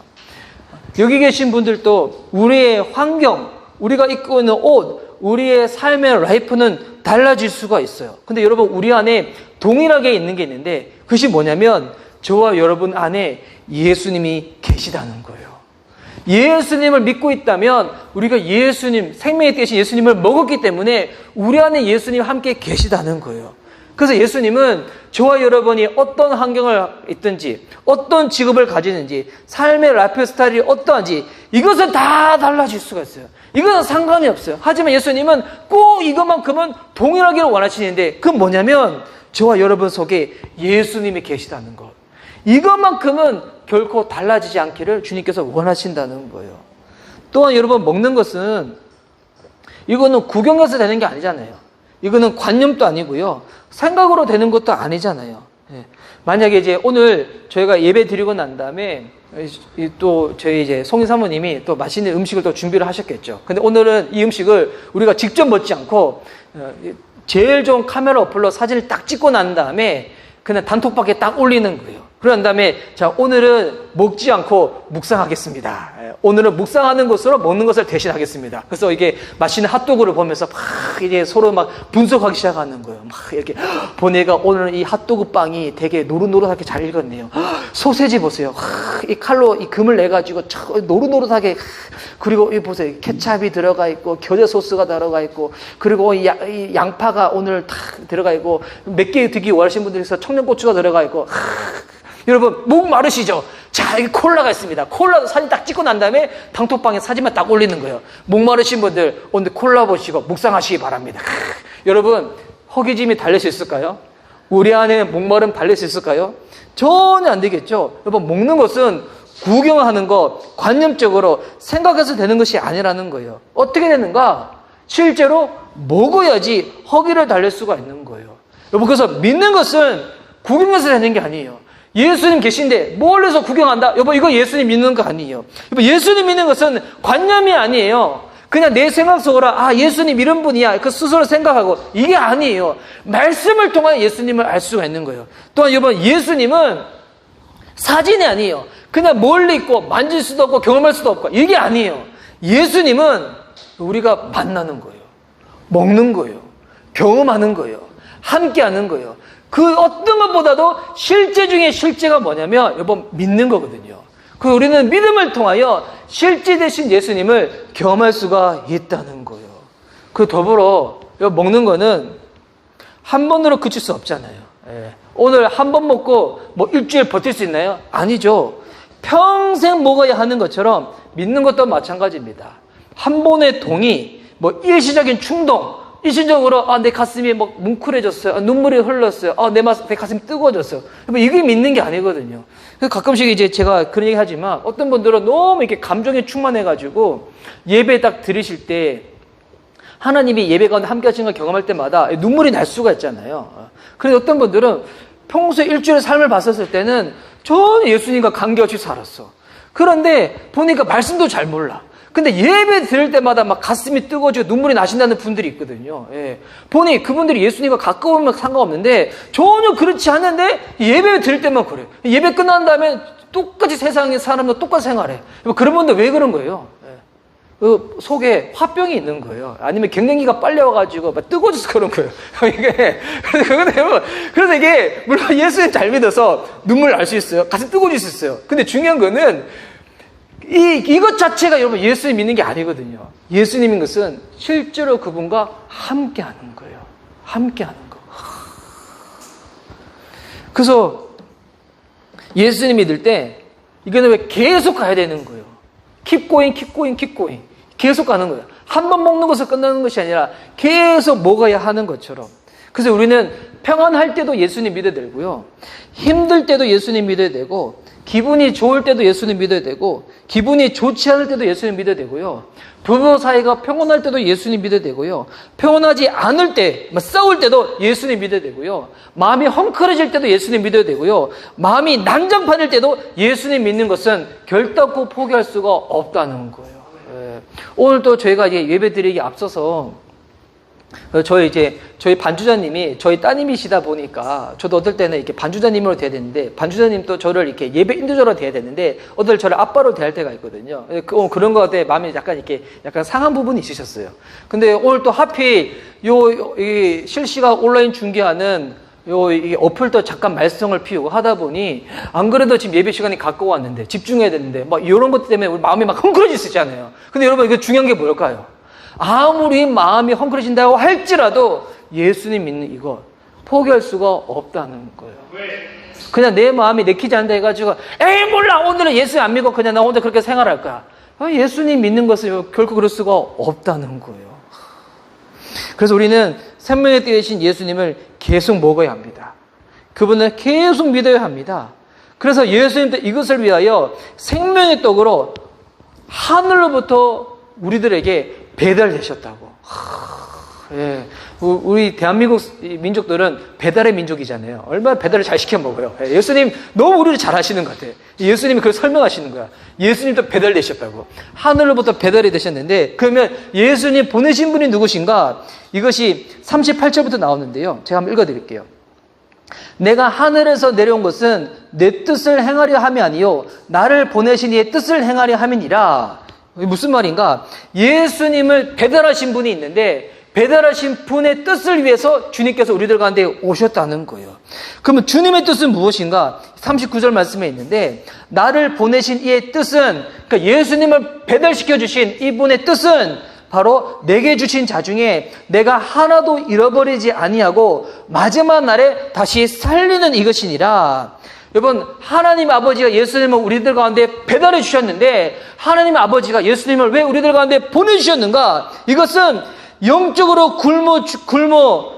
여기 계신 분들도 우리의 환경, 우리가 입고 있는 옷, 우리의 삶의 라이프는 달라질 수가 있어요. 근데 여러분, 우리 안에 동일하게 있는 게 있는데 그것이 뭐냐면 저와 여러분 안에 예수님이 계시다는 거예요. 예수님을 믿고 있다면 우리가 예수님, 생명의 되신 예수님을 먹었기 때문에 우리 안에 예수님이 함께 계시다는 거예요. 그래서 예수님은 저와 여러분이 어떤 환경을 있든지, 어떤 직업을 가지는지, 삶의 라이프 스타일이 어떠한지 이것은 다 달라질 수가 있어요. 이것은 상관이 없어요. 하지만 예수님은 꼭 이것만큼은 동일하기를 원하시는데, 그건 뭐냐면 저와 여러분 속에 예수님이 계시다는 것. 이것만큼은 결코 달라지지 않기를 주님께서 원하신다는 거예요. 또한 여러분, 먹는 것은 이거는 구경해서 되는 게 아니잖아요. 이거는 관념도 아니고요. 생각으로 되는 것도 아니잖아요. 만약에 이제 오늘 저희가 예배 드리고 난 다음에 또 저희 이제 송인 사모님이 또 맛있는 음식을 또 준비를 하셨겠죠. 근데 오늘은 이 음식을 우리가 직접 먹지 않고 제일 좋은 카메라 어플로 사진을 딱 찍고 난 다음에 그냥 단톡방에 딱 올리는 거예요. 그런 다음에 자, 오늘은 먹지 않고 묵상하겠습니다. 오늘은 묵상하는 것으로 먹는 것을 대신하겠습니다. 그래서 이게 맛있는 핫도그를 보면서 막 이제 서로 막 분석하기 시작하는 거예요. 막 이렇게 보내가 오늘 이 핫도그 빵이 되게 노릇노릇하게 잘 익었네요. 소세지 보세요. 이 칼로 이 금을 내 가지고 노릇노릇하게, 그리고 이 보세요. 케찹이 들어가 있고 겨자 소스가 들어가 있고, 그리고 이 양파가 오늘 탁 들어가 있고, 맵게 드기 원하시는 분들에서 청양고추가 들어가 있고. 여러분 목 마르시죠? 자, 여기 콜라가 있습니다. 콜라도 사진 딱 찍고 난 다음에 단톡방에 사진만 딱 올리는 거예요. 목 마르신 분들 오늘 콜라 보시고 묵상하시기 바랍니다. 여러분 허기짐이 달랠 수 있을까요? 우리 안에 목마름 달랠 수 있을까요? 전혀 안 되겠죠. 여러분 먹는 것은 구경하는 것, 관념적으로 생각해서 되는 것이 아니라는 거예요. 어떻게 되는가? 실제로 먹어야지 허기를 달랠 수가 있는 거예요. 여러분 그래서 믿는 것은 구경해서 되는 게 아니에요. 예수님 계신데 뭘 해서 구경한다? 여보, 이거 예수님 믿는 거 아니에요. 여보, 예수님 믿는 것은 관념이 아니에요. 그냥 내 생각 속으로 예수님 이런 분이야 그 스스로 생각하고, 이게 아니에요. 말씀을 통해 예수님을 알 수가 있는 거예요. 또한 여러분 예수님은 사진이 아니에요. 그냥 멀리 있고 만질 수도 없고 경험할 수도 없고, 이게 아니에요. 예수님은 우리가 만나는 거예요. 먹는 거예요. 경험하는 거예요. 함께하는 거예요. 그 어떤 것보다도 실제 중에 실제가 뭐냐면 여러분 믿는 거거든요. 그 우리는 믿음을 통하여 실제 되신 예수님을 경험할 수가 있다는 거예요. 그 더불어 먹는 거는 한 번으로 그칠 수 없잖아요. 오늘 한 번 먹고 뭐 일주일 버틸 수 있나요? 아니죠. 평생 먹어야 하는 것처럼 믿는 것도 마찬가지입니다. 한 번의 동의, 뭐 일시적인 충동, 일시적으로 내 가슴이 막 뭉클해졌어요. 눈물이 흘렀어요. 내 가슴이 뜨거워졌어요. 이게 믿는 게 아니거든요. 가끔씩 이제 제가 그런 얘기 하지만 어떤 분들은 너무 이렇게 감정에 충만해가지고 예배 딱 들으실 때 하나님이 예배 가운데 함께 하시는 걸 경험할 때마다 눈물이 날 수가 있잖아요. 그런데 어떤 분들은 평소에 일주일의 삶을 봤었을 때는 전혀 예수님과 관계없이 살았어. 그런데 보니까 말씀도 잘 몰라. 근데 예배 들을 때마다 막 가슴이 뜨거워지고 눈물이 나신다는 분들이 있거든요. 보니 그분들이 예수님과 가까우면 상관없는데 전혀 그렇지 않은데 예배 들을 때만 그래요. 예배 끝난 다음에 똑같이 세상의 사람과 똑같이 생활해. 그런 분들 왜 그런 거예요? 그 속에 화병이 있는 거예요. 아니면 갱년기가 빨리 와가지고 막 뜨거워져서 그런 거예요. 이게 그래서 이게 물론 예수님 잘 믿어서 눈물 날 수 있어요. 가슴 뜨거워질 수 있어요. 근데 중요한 거는 이것 자체가 여러분 예수님 믿는 게 아니거든요. 예수님인 것은 실제로 그분과 함께 하는 거예요. 함께 하는 거. 그래서 예수님 믿을 때 이거는 왜 계속 가야 되는 거예요. keep going. 계속 가는 거예요. 한 번 먹는 것을 끝나는 것이 아니라 계속 먹어야 하는 것처럼. 그래서 우리는 평안할 때도 예수님 믿어야 되고요. 힘들 때도 예수님 믿어야 되고, 기분이 좋을 때도 예수님 믿어야 되고, 기분이 좋지 않을 때도 예수님 믿어야 되고요. 부부 사이가 평온할 때도 예수님 믿어야 되고요. 평온하지 않을 때, 싸울 때도 예수님 믿어야 되고요. 마음이 헝클어질 때도 예수님 믿어야 되고요. 마음이 난장판일 때도 예수님 믿는 것은 결단코 포기할 수가 없다는 거예요. 오늘도 저희가 이제 예배 드리기 앞서서 저희 반주자님이 저희 따님이시다 보니까 저도 어떨 때는 이렇게 반주자님으로 돼야 되는데, 반주자님도 저를 이렇게 예배 인도자로 돼야 되는데, 어떨 저를 아빠로 대할 때가 있거든요. 그런 거 같아 마음이 약간 상한 부분이 있으셨어요. 근데 오늘 또 하필 이 실시간 온라인 중계하는 이 어플도 잠깐 말썽을 피우고 하다 보니, 안 그래도 지금 예배 시간이 가까워왔는데 집중해야 되는데 막 이런 것 때문에 우리 마음이 막 헝클어질 수 있잖아요. 근데 여러분 이거 중요한 게 뭘까요? 아무리 마음이 헝클어진다고 할지라도 예수님 믿는 이거 포기할 수가 없다는 거예요. 그냥 내 마음이 내키지 않는다 해가지고 에이 몰라 오늘은 예수 안 믿고 그냥 나 혼자 그렇게 생활할 거야. 예수님 믿는 것은 결코 그럴 수가 없다는 거예요. 그래서 우리는 생명의 띠 되신 예수님을 계속 먹어야 합니다. 그분을 계속 믿어야 합니다. 그래서 예수님도 이것을 위하여 생명의 떡으로 하늘로부터 우리들에게 배달되셨다고. 우리 대한민국 민족들은 배달의 민족이잖아요. 얼마나 배달을 잘 시켜 먹어요. 예수님 너무 우리를 잘 하시는 것 같아요. 예수님이 그걸 설명하시는 거야. 예수님도 배달되셨다고. 하늘로부터 배달이 되셨는데, 그러면 예수님 보내신 분이 누구신가? 이것이 38절부터 나오는데요. 제가 한번 읽어드릴게요. 내가 하늘에서 내려온 것은 내 뜻을 행하려 함이 아니요 나를 보내신 이의 뜻을 행하려 함이니라. 무슨 말인가? 예수님을 배달하신 분이 있는데 배달하신 분의 뜻을 위해서 주님께서 우리들 가운데 오셨다는 거예요. 그러면 주님의 뜻은 무엇인가? 39절 말씀에 있는데 나를 보내신 이의 뜻은, 그러니까 예수님을 배달시켜 주신 이분의 뜻은 바로 내게 주신 자 중에 내가 하나도 잃어버리지 아니하고 마지막 날에 다시 살리는 이것이니라. 여러분, 하나님 아버지가 예수님을 우리들 가운데 배달해 주셨는데 하나님 아버지가 예수님을 왜 우리들 가운데 보내주셨는가? 이것은 영적으로 굶어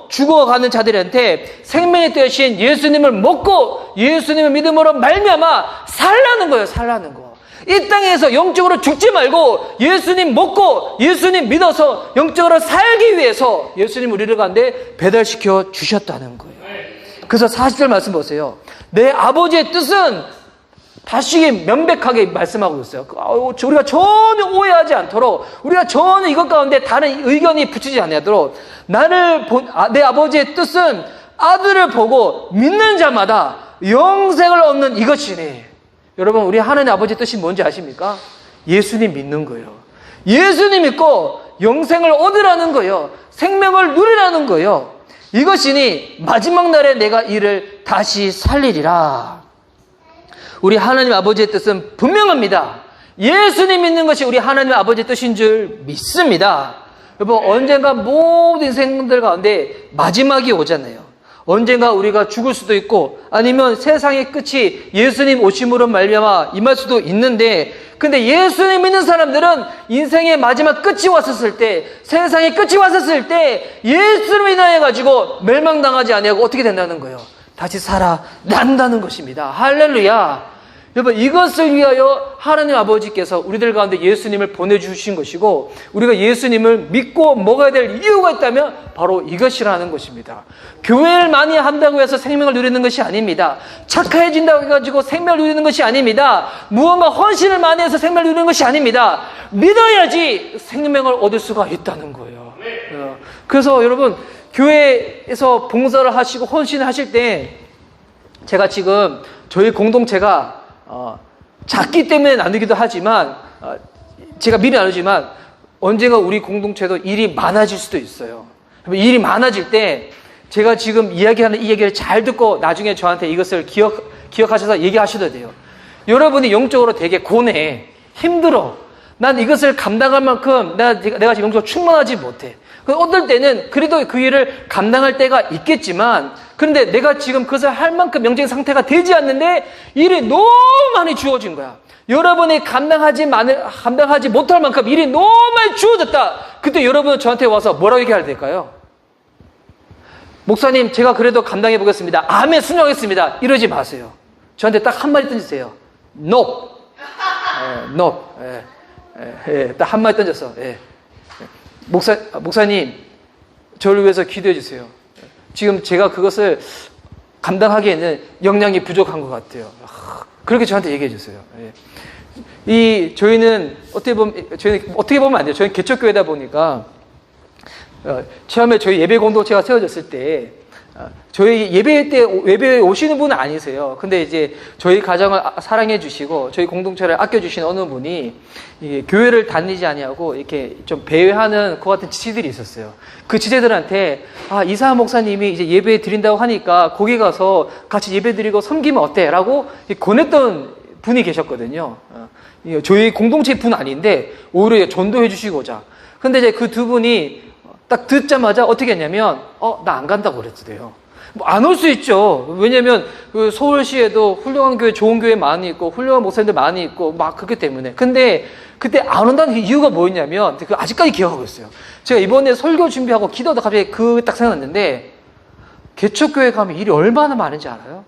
죽어가는 자들한테 생명의 되신 예수님을 먹고 예수님의 믿음으로 말미암아 살라는 거예요. 살라는 거. 이 땅에서 영적으로 죽지 말고 예수님 먹고 예수님 믿어서 영적으로 살기 위해서 예수님 우리를 가운데 배달시켜 주셨다는 거예요. 그래서 40절 말씀 보세요. 내 아버지의 뜻은 다시 명백하게 말씀하고 있어요. 우리가 전혀 오해하지 않도록, 우리가 전혀 이것 가운데 다른 의견이 붙이지 않도록 내 아버지의 뜻은 아들을 보고 믿는 자마다 영생을 얻는 이것이니. 여러분, 우리 하나님 아버지의 뜻이 뭔지 아십니까? 예수님 믿는 거예요. 예수님 믿고 영생을 얻으라는 거예요. 생명을 누리라는 거예요. 이것이니 마지막 날에 내가 이를 다시 살리리라. 우리 하나님 아버지의 뜻은 분명합니다. 예수님 믿는 것이 우리 하나님 아버지의 뜻인 줄 믿습니다. 여러분, 언젠가 모든 인생들 가운데 마지막이 오잖아요. 언젠가 우리가 죽을 수도 있고 아니면 세상의 끝이 예수님 오심으로 말미암아 임할 수도 있는데, 근데 예수님 믿는 사람들은 인생의 마지막 끝이 왔었을 때, 세상의 끝이 왔었을 때 예수를 인하여 가지고 멸망당하지 아니하고 어떻게 된다는 거예요? 다시 살아난다는 것입니다. 할렐루야. 여러분, 이것을 위하여 하나님 아버지께서 우리들 가운데 예수님을 보내주신 것이고, 우리가 예수님을 믿고 먹어야 될 이유가 있다면 바로 이것이라는 것입니다. 교회를 많이 한다고 해서 생명을 누리는 것이 아닙니다. 착해진다고 해가지고 생명을 누리는 것이 아닙니다. 무언가 헌신을 많이 해서 생명을 누리는 것이 아닙니다. 믿어야지 생명을 얻을 수가 있다는 거예요. 그래서 여러분, 교회에서 봉사를 하시고 헌신을 하실 때, 제가 지금 저희 공동체가 작기 때문에 나누기도 하지만, 제가 미리 나누지만 언젠가 우리 공동체도 일이 많아질 수도 있어요. 일이 많아질 때 제가 지금 이야기하는 이 얘기를 잘 듣고 나중에 저한테 이것을 기억하셔서 얘기하셔도 돼요. 여러분이 영적으로 되게 고뇌해, 힘들어, 난 이것을 감당할 만큼 내가 지금 영적으로 충만하지 못해. 어떨 때는 그래도 그 일을 감당할 때가 있겠지만, 그런데 내가 지금 그것을 할 만큼 영적인 상태가 되지 않는데 일이 너무 많이 주어진 거야. 여러분이 감당하지 못할 만큼 일이 너무 많이 주어졌다. 그때 여러분은 저한테 와서 뭐라고 얘기해야 될까요? 목사님, 제가 그래도 감당해 보겠습니다. 아멘, 순종하겠습니다. 이러지 마세요. 저한테 딱 한마디 던지세요. No. No. 딱 한마디 던졌어. 목사님, 저를 위해서 기도해 주세요. 지금 제가 그것을 감당하기에는 역량이 부족한 것 같아요. 그렇게 저한테 얘기해 주세요. 저희는 어떻게 보면 안 돼요. 저희는 개척교회다 보니까, 처음에 저희 예배 공동체가 세워졌을 때, 저희 예배에 오시는 분은 아니세요. 근데 이제 저희 가정을 사랑해 주시고 저희 공동체를 아껴 주시는 어느 분이 교회를 다니지 아니하고 이렇게 좀 배회하는 그 같은 지체들이 있었어요. 그 지체들한테 이사한 목사님이 이제 예배 드린다고 하니까 거기 가서 같이 예배 드리고 섬기면 어때? 라고 권했던 분이 계셨거든요. 저희 공동체 분 아닌데 오히려 전도해 주시고자. 근데 이제 그 두 분이 딱 듣자마자 어떻게 했냐면, 나 안 간다고 그랬어요. 안 올 수 있죠. 왜냐면, 그 서울시에도 훌륭한 교회, 좋은 교회 많이 있고, 훌륭한 목사님들 많이 있고, 막 그렇기 때문에. 근데, 그때 안 온다는 이유가 뭐였냐면, 아직까지 기억하고 있어요. 제가 이번에 설교 준비하고 기도하다 갑자기 딱 생각났는데, 개척교회 가면 일이 얼마나 많은지 알아요?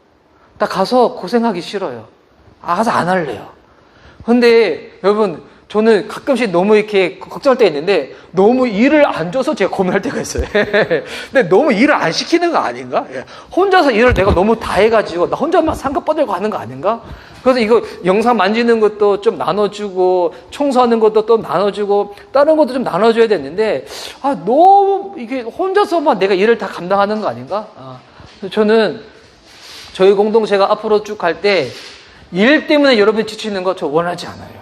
나 가서 고생하기 싫어요. 가서 안 할래요. 근데, 여러분, 저는 가끔씩 너무 이렇게 걱정할 때가 있는데 너무 일을 안 줘서 제가 고민할 때가 있어요. 근데 너무 일을 안 시키는 거 아닌가? 혼자서 일을 내가 너무 다 해가지고 나 혼자만 상급 뻗들고 하는 거 아닌가? 그래서 이거 영상 만지는 것도 좀 나눠주고 청소하는 것도 또 나눠주고 다른 것도 좀 나눠줘야 되는데 너무 이게 혼자서만 내가 일을 다 감당하는 거 아닌가? 저는 저희 공동체가 앞으로 쭉 갈 때 일 때문에 여러분이 지치는 거 저 원하지 않아요.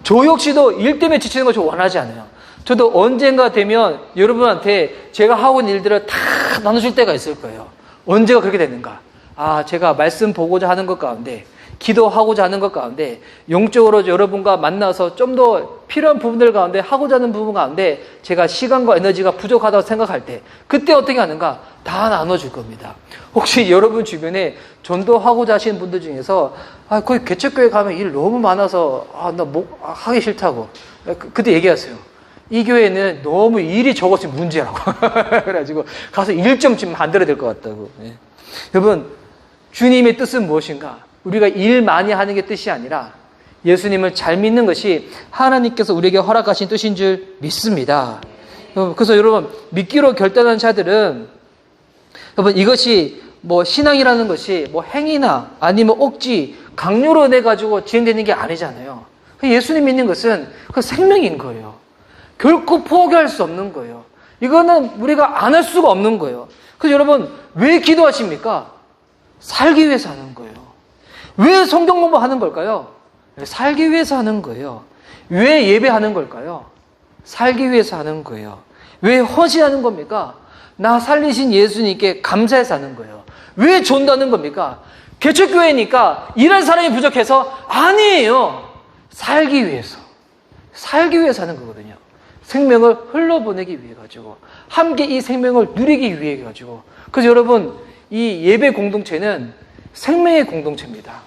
저 역시도 일 때문에 지치는 거 저 원하지 않아요. 저도 언젠가 되면 여러분한테 제가 하고 있는 일들을 다 나눠줄 때가 있을 거예요. 언제가 그렇게 되는가? 아, 제가 말씀 보고자 하는 것 가운데, 기도하고자 하는 것 가운데, 영적으로 여러분과 만나서 좀 더 필요한 부분들 가운데, 하고자 하는 부분 가운데 제가 시간과 에너지가 부족하다고 생각할 때 그때 어떻게 하는가? 다 나눠줄 겁니다. 혹시 여러분 주변에 전도하고자 하시는 분들 중에서 거기 개척교회 가면 일 너무 많아서 하기 싫다고 그때 얘기하세요. 이 교회는 너무 일이 적어서 문제라고 그래가지고 가서 일 좀 만들어야 될 것 같다고. 예. 여러분, 주님의 뜻은 무엇인가? 우리가 일 많이 하는 게 뜻이 아니라 예수님을 잘 믿는 것이 하나님께서 우리에게 허락하신 뜻인 줄 믿습니다. 그래서 여러분, 믿기로 결단한 자들은 여러분, 이것이 신앙이라는 것이 행위나 아니면 억지, 강요로 내 가지고 진행되는 게 아니잖아요. 예수님 믿는 것은 그 생명인 거예요. 결코 포기할 수 없는 거예요. 이거는 우리가 안 할 수가 없는 거예요. 그래서 여러분, 왜 기도하십니까? 살기 위해서 하는 거예요. 왜 성경 공부하는 걸까요? 살기 위해서 하는 거예요. 왜 예배하는 걸까요? 살기 위해서 하는 거예요. 왜 헌신하는 겁니까? 나 살리신 예수님께 감사해서 하는 거예요. 왜 존다는 겁니까? 개척교회니까 일할 사람이 부족해서 아니에요. 살기 위해서. 살기 위해서 하는 거거든요. 생명을 흘러보내기 위해 가지고, 함께 이 생명을 누리기 위해 가지고. 그래서 여러분, 이 예배 공동체는 생명의 공동체입니다.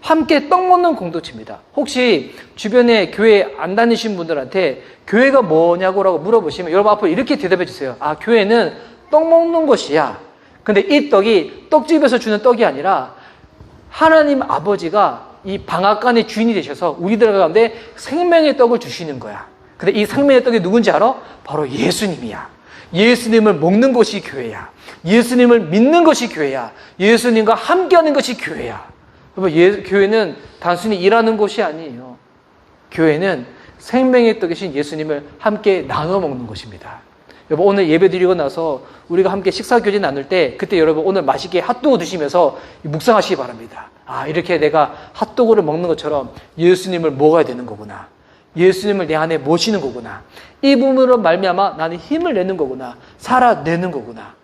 함께 떡 먹는 공동체입니다. 혹시 주변에 교회 안 다니신 분들한테 교회가 뭐냐고 물어보시면 여러분 앞으로 이렇게 대답해 주세요. 아, 교회는 떡 먹는 것이야. 근데 이 떡이 떡집에서 주는 떡이 아니라 하나님 아버지가 이 방앗간의 주인이 되셔서 우리들 가운데 생명의 떡을 주시는 거야. 근데 이 생명의 떡이 누군지 알아? 바로 예수님이야. 예수님을 먹는 것이 교회야. 예수님을 믿는 것이 교회야. 예수님과 함께하는 것이 교회야. 여러분, 교회는 단순히 일하는 곳이 아니에요. 교회는 생명의 떡이신 예수님을 함께 나눠 먹는 것입니다. 여러분, 오늘 예배 드리고 나서 우리가 함께 식사교제 나눌 때 그때 여러분 오늘 맛있게 핫도그 드시면서 묵상하시기 바랍니다. 아, 이렇게 내가 핫도그를 먹는 것처럼 예수님을 먹어야 되는 거구나. 예수님을 내 안에 모시는 거구나. 이 부분으로 말미암아 나는 힘을 내는 거구나. 살아내는 거구나.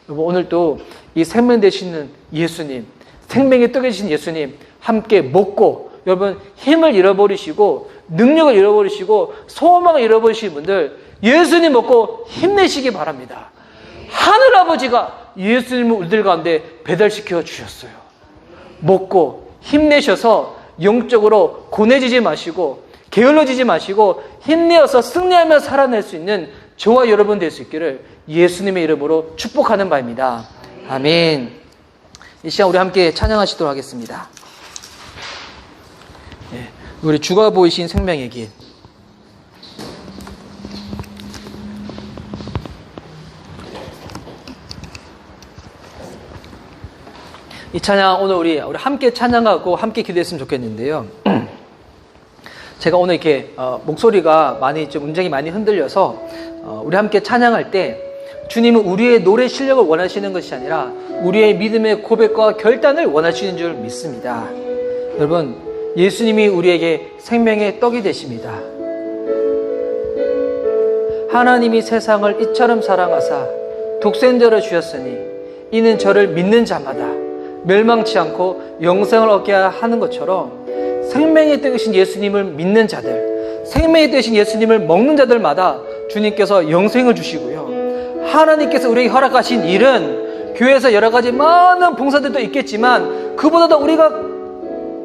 여러분, 오늘도 이 생명 되시는 예수님, 생명의 떡이 되신 예수님 함께 먹고, 여러분 힘을 잃어버리시고 능력을 잃어버리시고 소망을 잃어버리신 분들 예수님 먹고 힘내시기 바랍니다. 하늘아버지가 예수님을 우리들 가운데 배달시켜 주셨어요. 먹고 힘내셔서 영적으로 고뇌지지 마시고 게을러지지 마시고 힘내어서 승리하며 살아낼 수 있는 저와 여러분 될 수 있기를 예수님의 이름으로 축복하는 바입니다. 아멘. 이 시간 우리 함께 찬양하시도록 하겠습니다. 예, 우리 주가 보이신 생명의 길. 이 찬양 오늘 우리 함께 찬양하고 함께 기도했으면 좋겠는데요. 제가 오늘 이렇게 목소리가 많이 좀 음정이 많이 흔들려서 우리 함께 찬양할 때 주님은 우리의 노래 실력을 원하시는 것이 아니라 우리의 믿음의 고백과 결단을 원하시는 줄 믿습니다. 여러분, 예수님이 우리에게 생명의 떡이 되십니다. 하나님이 세상을 이처럼 사랑하사 독생자를 주셨으니 이는 저를 믿는 자마다 멸망치 않고 영생을 얻게 하는 것처럼 생명의 떡이신 예수님을 믿는 자들, 생명의 떡이신 예수님을 먹는 자들마다 주님께서 영생을 주시고요. 하나님께서 우리에게 허락하신 일은 교회에서 여러 가지 많은 봉사들도 있겠지만 그보다도 우리가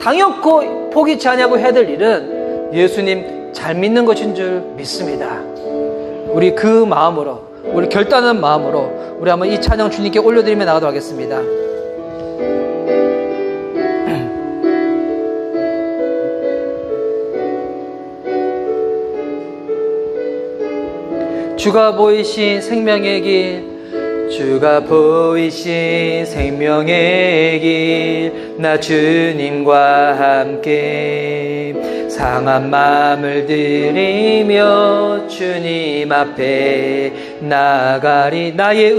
당연코 포기치 아니하고 해야 될 일은 예수님 잘 믿는 것인 줄 믿습니다. 우리 그 마음으로, 우리 결단한 마음으로 우리 한번 이 찬양 주님께 올려드리며 나가도록 하겠습니다. 주가 보이신 생명의 길, 주가 보이신 생명의 길, 나 주님과 함께 상한 마음을 들이며 주님 앞에 나아가리. 나의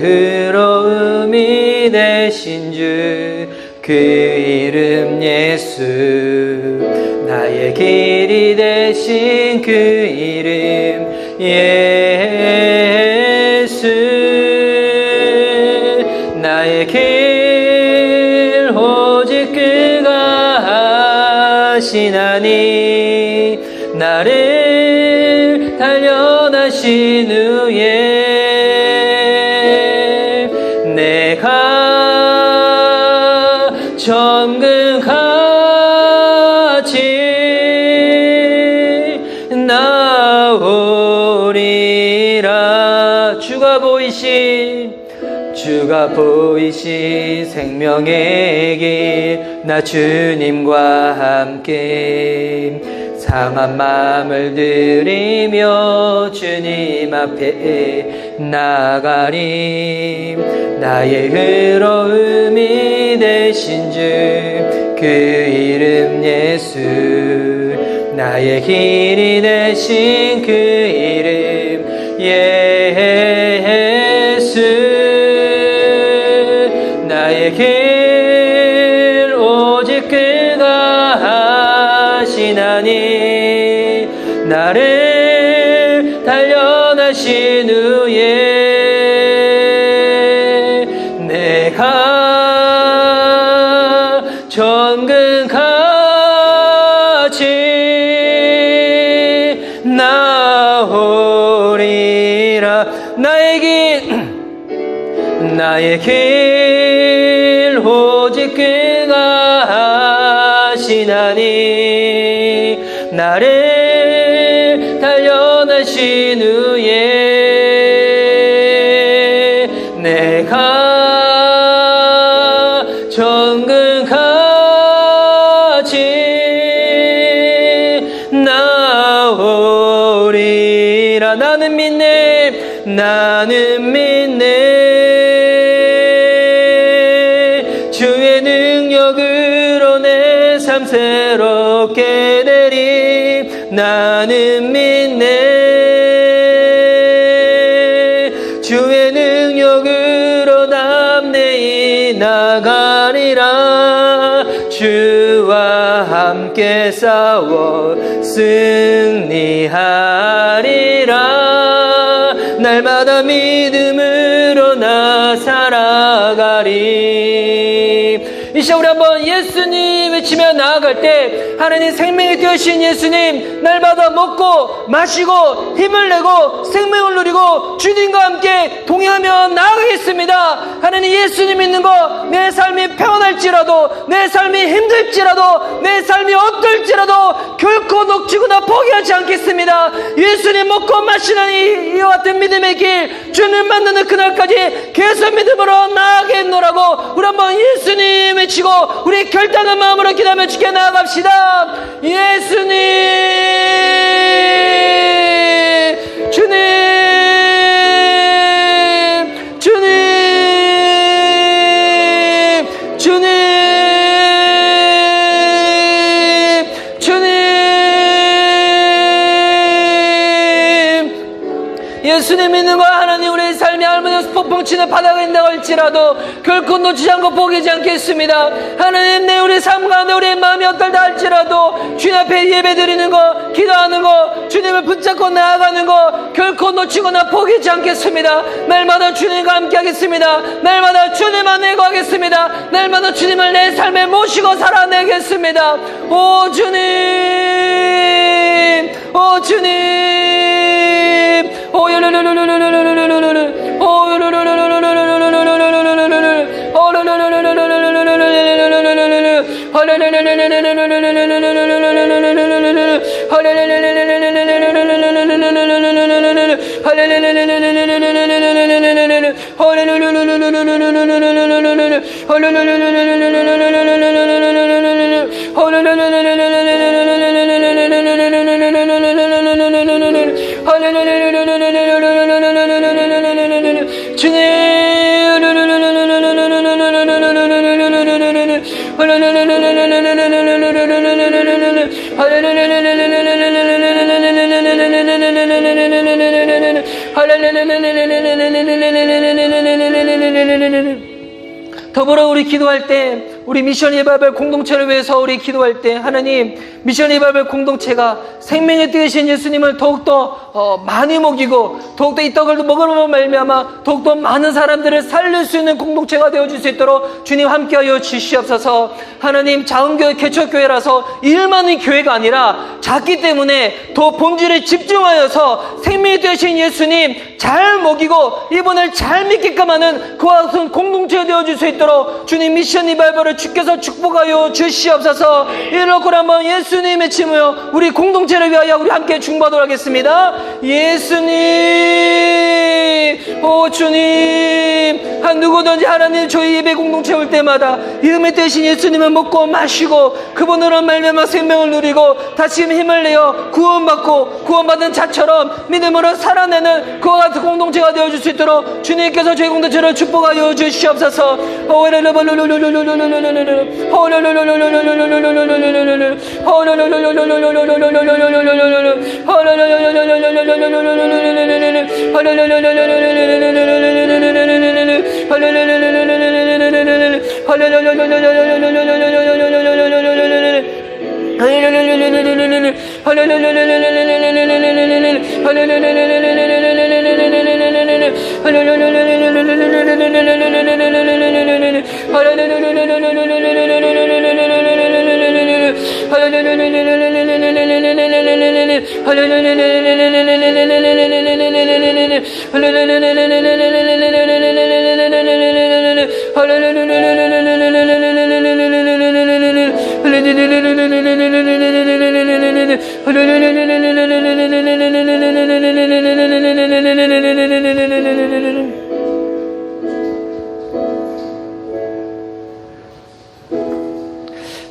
의로움이 되신 주 그 이름 예수. 나의 길이 되신 그 이름 예수. 나의 길 오직 그가 하시나니. 나를 단련하신 후에 내가 정금같이 나오리라. 주가 보이신 생명의 길. 나 주님과 함께 상한 마음을 들이며 주님 앞에 나가리. 나의 의로움이 되신 주 그 이름 예수. 나의 길이 되신 그 이름 예수. 나의 길 오직 그가 하시나니. 나를 단련하신 후에 내가 정금같이 나오리라. 나의 길 오직 그가 하시나니. 나를 단련하신 후에 내가 정금같이 나오리라. 나는 믿네. 주의 능력으로 내 삶 새롭게 되리. 나는 믿네. 주의 능력으로 담대히 나가리라. 주와 함께 싸워 승리하리라. 날마다 믿음으로 나 살아가리. 이 시간 우리 한번 예수님 외치며 나아갈 때 하나님 생명이 되신 예수님, 날마다 먹고 마시고 힘을 내고 생명을 누리고 주님과 함께 동행하며 나아가겠습니다. 하나님 예수님 믿는 거 내 삶이 평안할지라도, 내 삶이 힘들지라도, 내 삶이 어떨지라도 결코 녹지거나 포기하지 않겠습니다. 예수님 먹고 마시는 이와 같은 믿음의 길, 주님 만나는 그날까지 계속 믿음으로 나아가겠노라고 우리 한번 예수님 외치고 우리 결단한 마음으로 기도하며 주께 나아갑시다. 예수님, 주님, 예수님 믿는 거 하나님 우리의 삶이 harmonious 폭풍치는 바다가 있다고 할지라도 결코 놓치지 않고 포기하지 않겠습니다. 하나님 내 우리 삶 가운데 우리의 마음이 어떨다 할지라도 주님 앞에 예배드리는 거, 기도하는 거, 주님을 붙잡고 나아가는 거 결코 놓치거나 포기하지 않겠습니다. 날마다 주님과 함께 하겠습니다. 날마다 주님 안에 거하겠습니다. 날마다 주님을 내 삶에 모시고 살아내겠습니다. 오 주님, 오 주님, 오 주님, 더불어 우리 기도할 때, 우리 미션 리바이벌 공동체를 위해서 우리 기도할 때 하나님, 미션 리바이벌 공동체가 생명의 뜨신 예수님을 더욱더 많이 먹이고 더욱더 이 떡을 먹으면 말미암아 더욱더 많은 사람들을 살릴 수 있는 공동체가 되어줄 수 있도록 주님 함께하여 주시옵소서. 하나님, 작은 교회, 개척교회라서 일 많은 교회가 아니라 작기 때문에 더 본질에 집중하여서 생명의 되신 예수님 잘 먹이고 이분을 잘 믿게끔 하는 그와 같은 공동체가 되어줄 수 있도록 주님 미션 리바이벌을 주께서 축복하여 주시옵소서. 이렇게 한번 예수님의 칭으로 우리 공동체를 위하여 우리 함께 중보하도록 하겠습니다. 예수님, 오 주님, 누구든지 하나님 저희 예배 공동체 올 때마다 이름의 대신 예수님을 먹고 마시고 그분으로 말미암아 생명을 누리고 다시 힘을 내어 구원받고 구원받은 자처럼 믿음으로 살아내는 그와 같은 공동체가 되어줄 수 있도록 주님께서 저희 공동체를 축복하여 주시옵소서.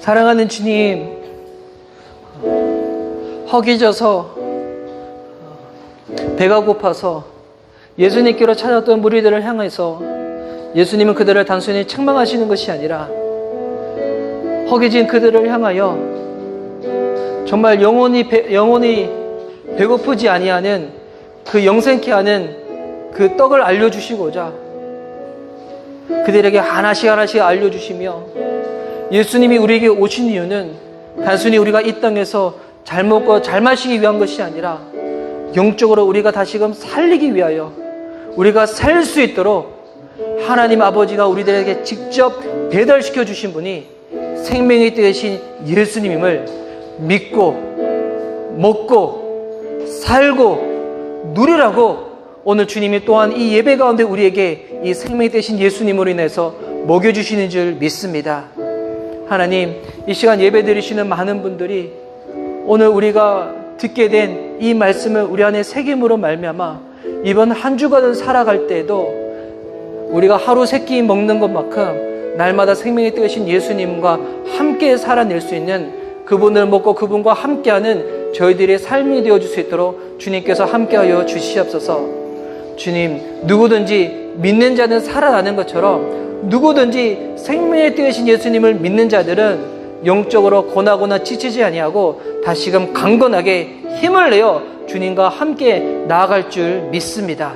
사랑하는 주님, 허기져서 배가 고파서 예수님께로 찾아왔던 무리들을 향해서 예수님은 그들을 단순히 책망하시는 것이 아니라 허기진 그들을 향하여 정말 영원히 배고프지 아니하는 그 영생케 하는 그 떡을 알려주시고자 그들에게 하나씩 하나씩 알려주시며, 예수님이 우리에게 오신 이유는 단순히 우리가 이 땅에서 잘 먹고 잘 마시기 위한 것이 아니라 영적으로 우리가 다시금 살리기 위하여 우리가 살 수 있도록 하나님 아버지가 우리들에게 직접 배달시켜 주신 분이 생명의 되신 예수님임을 믿고 먹고 살고 누리라고 오늘 주님이 또한 이 예배 가운데 우리에게 이 생명이 되신 예수님으로 인해서 먹여주시는 줄 믿습니다. 하나님, 이 시간 예배 드리시는 많은 분들이 오늘 우리가 듣게 된 이 말씀을 우리 안에 새김으로 말미암아 이번 한 주간 살아갈 때에도 우리가 하루 세 끼 먹는 것만큼 날마다 생명이 되신 예수님과 함께 살아낼 수 있는, 그분을 먹고 그분과 함께하는 저희들의 삶이 되어줄 수 있도록 주님께서 함께하여 주시옵소서. 주님, 누구든지 믿는 자는 살아나는 것처럼 누구든지 생명의 되신 예수님을 믿는 자들은 영적으로 고나고나 지치지 아니하고 다시금 강건하게 힘을 내어 주님과 함께 나아갈 줄 믿습니다.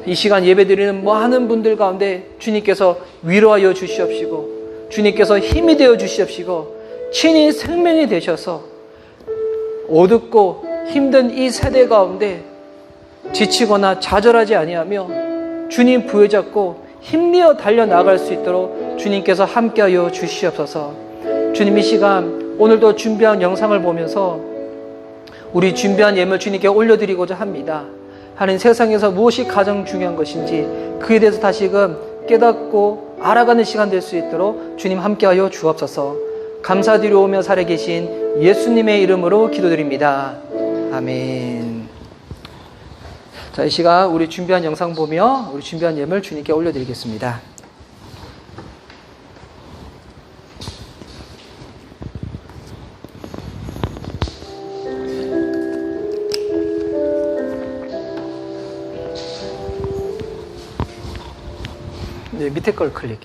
이 시간 예배드리는 많은 분들 가운데 주님께서 위로하여 주시옵시고 주님께서 힘이 되어 주시옵시고 친히 생명이 되셔서 어둡고 힘든 이 세대 가운데 지치거나 좌절하지 아니하며 주님 부여잡고 힘내어 달려나갈 수 있도록 주님께서 함께하여 주시옵소서. 주님, 이 시간 오늘도 준비한 영상을 보면서 우리 준비한 예물 주님께 올려드리고자 합니다. 하나님, 세상에서 무엇이 가장 중요한 것인지 그에 대해서 다시금 깨닫고 알아가는 시간 될 수 있도록 주님 함께하여 주옵소서. 감사드리오며 살아계신 예수님의 이름으로 기도드립니다. 아멘. 자, 이 시간 우리 준비한 영상 보며 우리 준비한 예물 주님께 올려드리겠습니다. 네, 밑에 걸 클릭.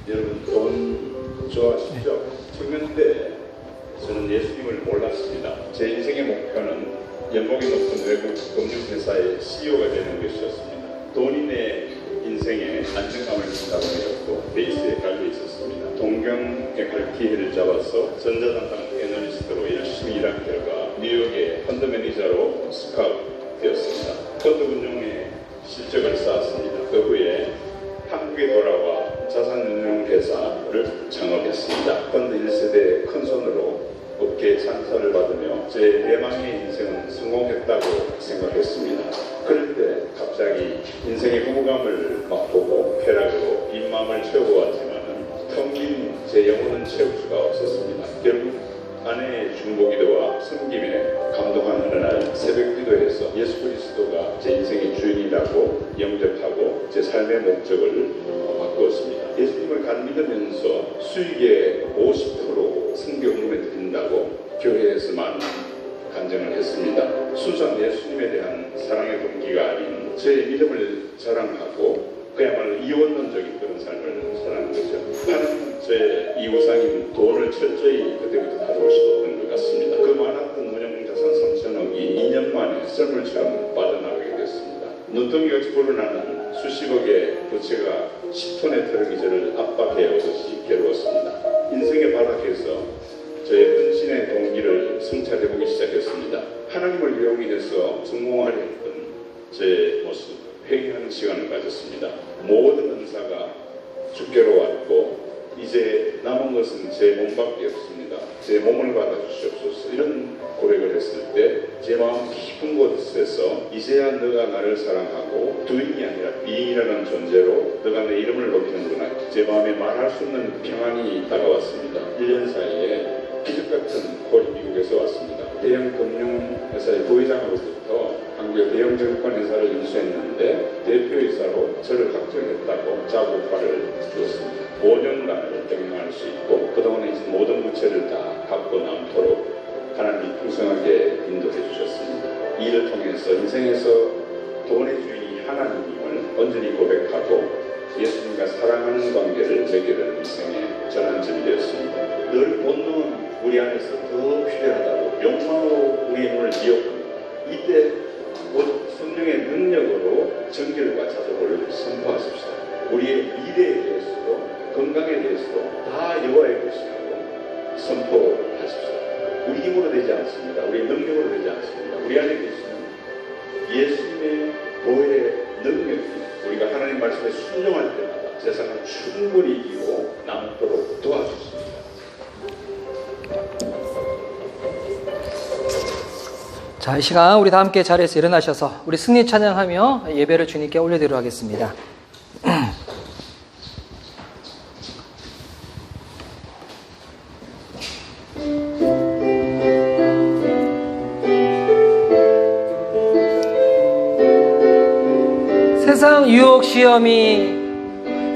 여러분, 돈 좋아하시죠? 청년 때 저는 예수님을 몰랐습니다. 제 인생의 목표는 연봉이 높은 외국 금융회사의 CEO가 되는 것이었습니다. 돈이 내 인생에 안정감을 준다고 해갖고 베이스에 깔려 있었습니다. 동경의 갈 기회를 잡아서 전자담당 애널리스트로 열심히 일한 결과 뉴욕의 펀드 매니저로 스카우트 되었습니다. 펀드 운용의 실적을 쌓았습니다. 그 후에 한국에 돌아와 자산운용회사를 창업했습니다. 펀드 1세대의 큰 손으로 업계 찬사를 받으며 제 대망의 인생은 성공했다고 생각했습니다. 그럴 때 갑자기 인생의 무감을 맛보고 쾌락으로 빈마음을 채워왔지만 텅 빈 제 영혼은 채울 수가 없었습니다. 결국 아내의 중보기도와 섬김에 감동한 어느 날 새벽기도에서 예수 그리스도가 제 인생의 주인이라고 영접하고 제 삶의 목적을 바꾸었습니다. 예수님을 간 믿으면서 수익의 50% 성경금에 드린다고 교회에서만 간증을 했습니다. 순수한 예수님에 대한 사랑의 동기가 아닌 제 믿음을 자랑하고 그야말로 이원론적인 그런 삶을 사는 거죠. 하나님은 제 이우상인 돈을 철저히 그때부터 다루고 싶었던 것 같습니다. 그 많았던 운용자산 3천억이 2년 만에 썰물처럼 빠져나가게 됐습니다. 눈덩이같이 불어나는 수십억의 부채가 10톤의 트럭이 저를 압박해 오듯이 괴로웠습니다. 인생의 바닥에서 저의 헌신의 동기를 성찰해보기 시작했습니다. 하나님을 이용해서 성공하려 했던 제 모습 회개하는 시간을 가졌습니다. 모든 은사가 주께로 왔고 이제 남은 것은 제 몸밖에 없습니다. 제 몸을 받아주시옵소서. 이런 고백을 했을 때 제 마음 깊은 곳에서 이제야 너가 나를 사랑하고 도인이 아니라 비인이라는 존재로 너가 내 이름을 높이는구나. 제 마음에 말할 수 없는 평안이 다가왔습니다. 1년 사이에 기적같은 콜이 미국에서 왔습니다. 대형 금융회사의 부회장으로부터 한국의 대형 증권회사를 인수했는데 대표이사로 저를 확정했다고 자국파를 주었습니다. 5년간 경영할 수 있고 그동안에 있는 모든 부채를 다 갚고 남도록 하나님이 풍성하게 인도해 주셨습니다. 이를 통해서 인생에서 돈의 주인이 하나님임을 온전히 고백하고 예수님과 사랑하는 관계를 맺게 되는 인생의 전환점이 되었습니다. 늘 본능은 우리 안에서 더 필요하다고 욕망으로 우리의 눈을 미혹합니다. 이때 성령의 능력으로 정결과 자족을 선포하십시다. 우리의 미래에 대해서도 건강에 대해서도 다 여호와의 것이라고 선포하십시다. 우리 힘으로 되지 않습니다. 우리 능력으로 되지 않습니다. 우리 안에 계시는 예수님의 보혈의 능력이 우리가 하나님 말씀에 순종할 때마다 세상을 충분히 이기고 남도록 도와주십니다. 자, 이 시간 우리 다 함께 자리에서 일어나셔서 우리 승리 찬양하며 예배를 주님께 올려드리도록 하겠습니다.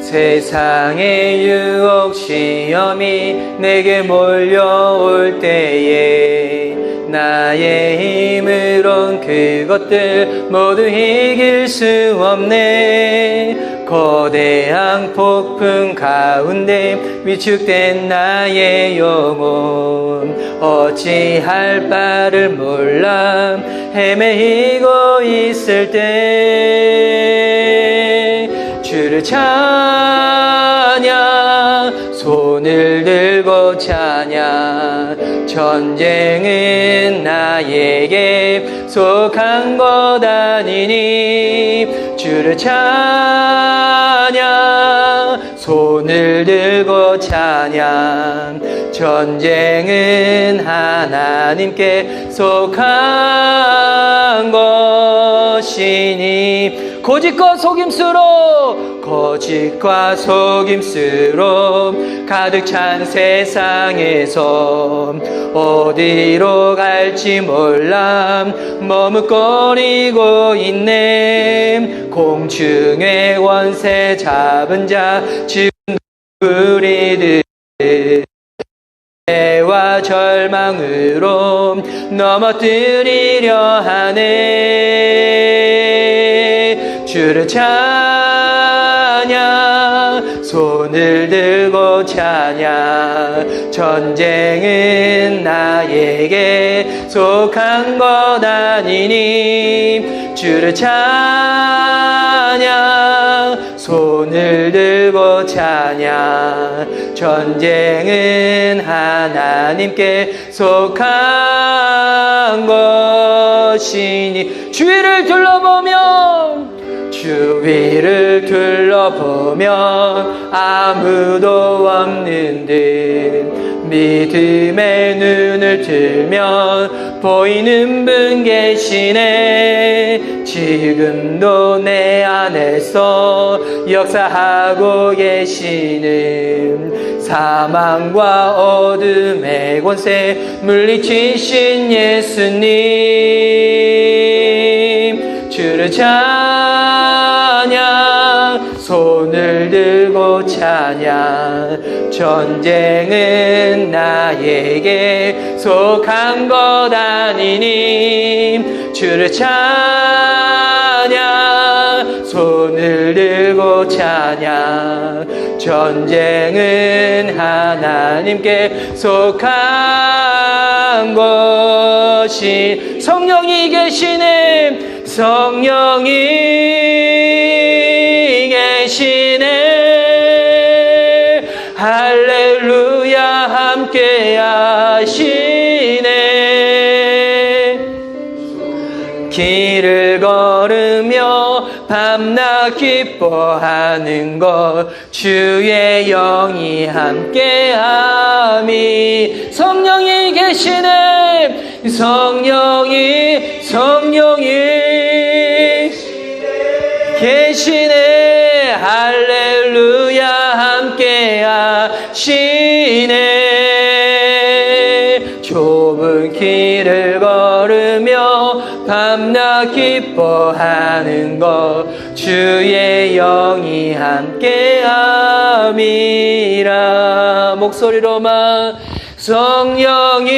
세상의 유혹 시험이 내게 몰려올 때에 나의 힘으론 그것들 모두 이길 수 없네. 거대한 폭풍 가운데 위축된 나의 영혼 어찌할 바를 몰라 헤매이고 있을 때 주를 찬양 손을 들고 찬양 전쟁은 나에게 속한 것 아니니 주를 찬양 손을 들고 찬양 전쟁은 하나님께 속한 것이니 거짓과 속임수로 가득 찬 세상에서 어디로 갈지 몰라 머뭇거리고 있네. 공중의 원세 잡은 자 지금 우리들 와 절망으로 넘어뜨리려 하네. 주를 찬양 손을 들고 찬양 전쟁은 나에게 속한 것 아니니 주를 찬양 찬양 손을 들고 찬양 전쟁은 하나님께 속한 것이니 주위를 둘러보면 아무도 없는 듯 믿음의 눈을 들면 보이는 분 계시네 지금도 내 안에서 역사하고 계시는 사망과 어둠의 권세 물리치신 예수님 주를 찬양 손을 들고 찬양 전쟁은 나에게 속한 것 아니니 주를 찬양 손을 들고 찬양 전쟁은 하나님께 속한 것이 성령이 계시네 성령이 계시네 할렐루야 함께 하시네 길을 걸으며 밤낮 기뻐하는 것 주의 영이 함께함이 성령이 계시네 성령이 계시네 할렐루야 함께 하시네 좁은 길을 걸으며 밤낮 기뻐하는 것 주의 영이 함께함이라 목소리로만 성령이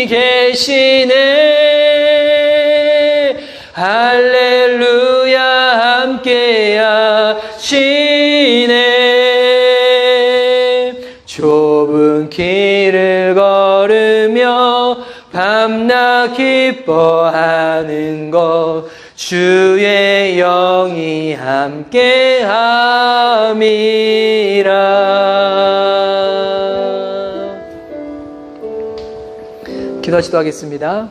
계시네 할렐루야 함께 하시네 좁은 길을 걸으며 밤낮 기뻐하는 것 주의 영이 함께함이라 기도하시도록 하겠습니다.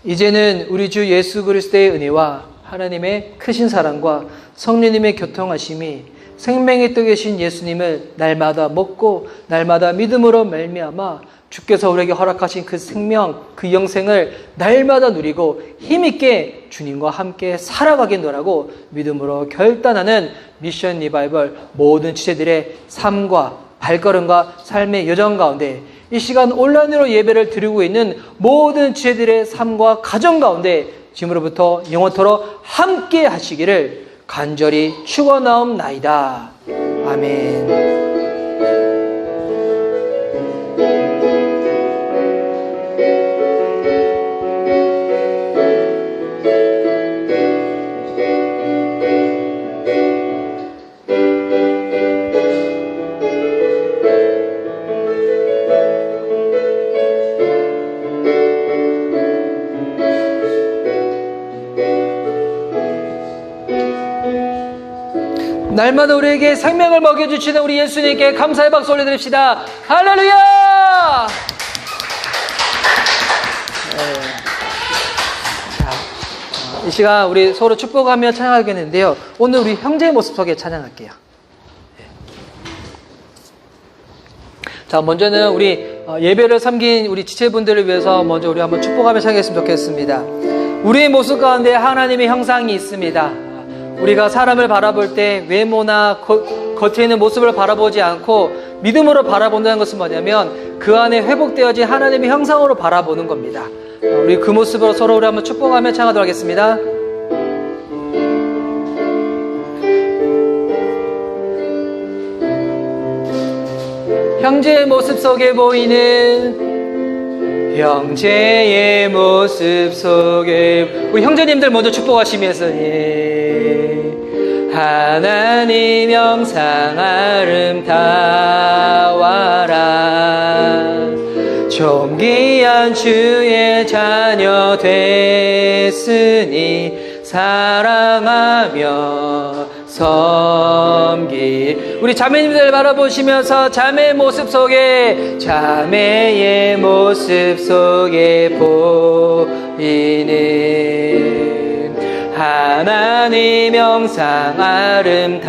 이제는 우리 주 예수 그리스도의 은혜와 하나님의 크신 사랑과 성령님의 교통하심이 생명의 떡 되신 예수님을 날마다 먹고 날마다 믿음으로 말미암아 주께서 우리에게 허락하신 그 생명, 그 영생을 날마다 누리고 힘있게 주님과 함께 살아가게 노라고 믿음으로 결단하는 미션 리바이벌 모든 지체들의 삶과 발걸음과 삶의 여정 가운데 이 시간 온라인으로 예배를 드리고 있는 모든 지체들의 삶과 가정 가운데 지금으로부터 영원토록 함께 하시기를 간절히 축원하옵나이다. 아멘. 날마다 우리에게 생명을 먹여주시는 우리 예수님께 감사의 박수 올려드립시다. 할렐루야! 이 시간 우리 서로 축복하며 찬양하겠는데요. 오늘 우리 형제의 모습 속에 찬양할게요. 자, 먼저는 우리 예배를 섬긴 우리 지체분들을 위해서 먼저 우리 한번 축복하며 찬양했으면 좋겠습니다. 우리의 모습 가운데 하나님의 형상이 있습니다. 우리가 사람을 바라볼 때 외모나 겉에 있는 모습을 바라보지 않고 믿음으로 바라본다는 것은 뭐냐면 그 안에 회복되어진 하나님의 형상으로 바라보는 겁니다. 우리 그 모습으로 서로 우리 한번 축복하며 찬양하도록 하겠습니다. 형제의 모습 속에 보이는 형제의 모습 속에 우리 형제님들 먼저 축복하시면서 하나님 형상 아름다워라 존귀한 주의 자녀 됐으니 사랑하며 섬기. 우리 자매님들 바라보시면서 자매의 모습 속에 보이는 하나님 영상 아름다워라.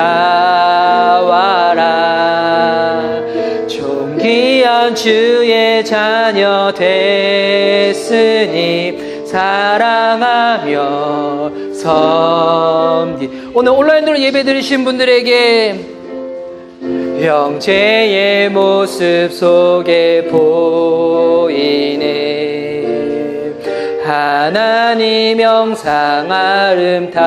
존귀한 주의 자녀 됐으니 사랑하며 섬기. 오늘 온라인으로 예배드리신 분들에게 형제의 모습 속에 보이는 하나님 영상 아름다워라.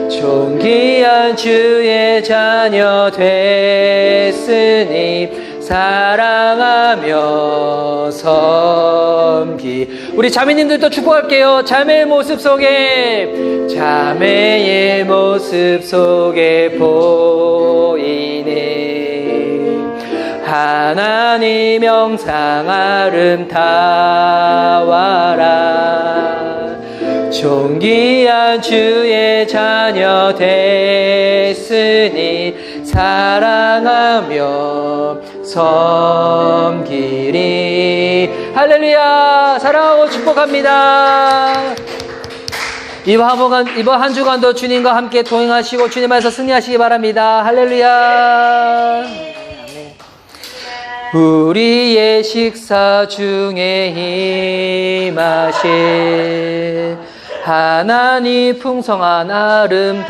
존귀한 주의 자녀 됐으니 사랑하며 섬기. 우리 자매님들도 축복할게요. 자매의 모습 속에 보이는 하나님 영상 아름다워라. 존귀한 주의 자녀 됐으니 사랑하며 섬기리. 할렐루야. 사랑하고 축복합니다. 이번 한 주간도 주님과 함께 동행하시고 주님 안에서 승리하시기 바랍니다. 할렐루야. 우리의 식사 중에 임하신 하나님 풍성한 아름다워라.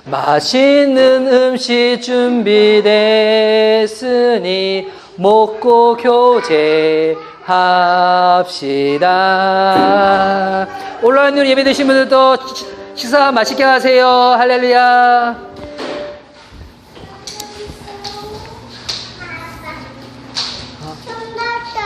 맛있는 음식 준비됐으니 먹고 교제합시다. 온라인으로 예배드신 분들도 식사 맛있게 하세요. 할렐루야.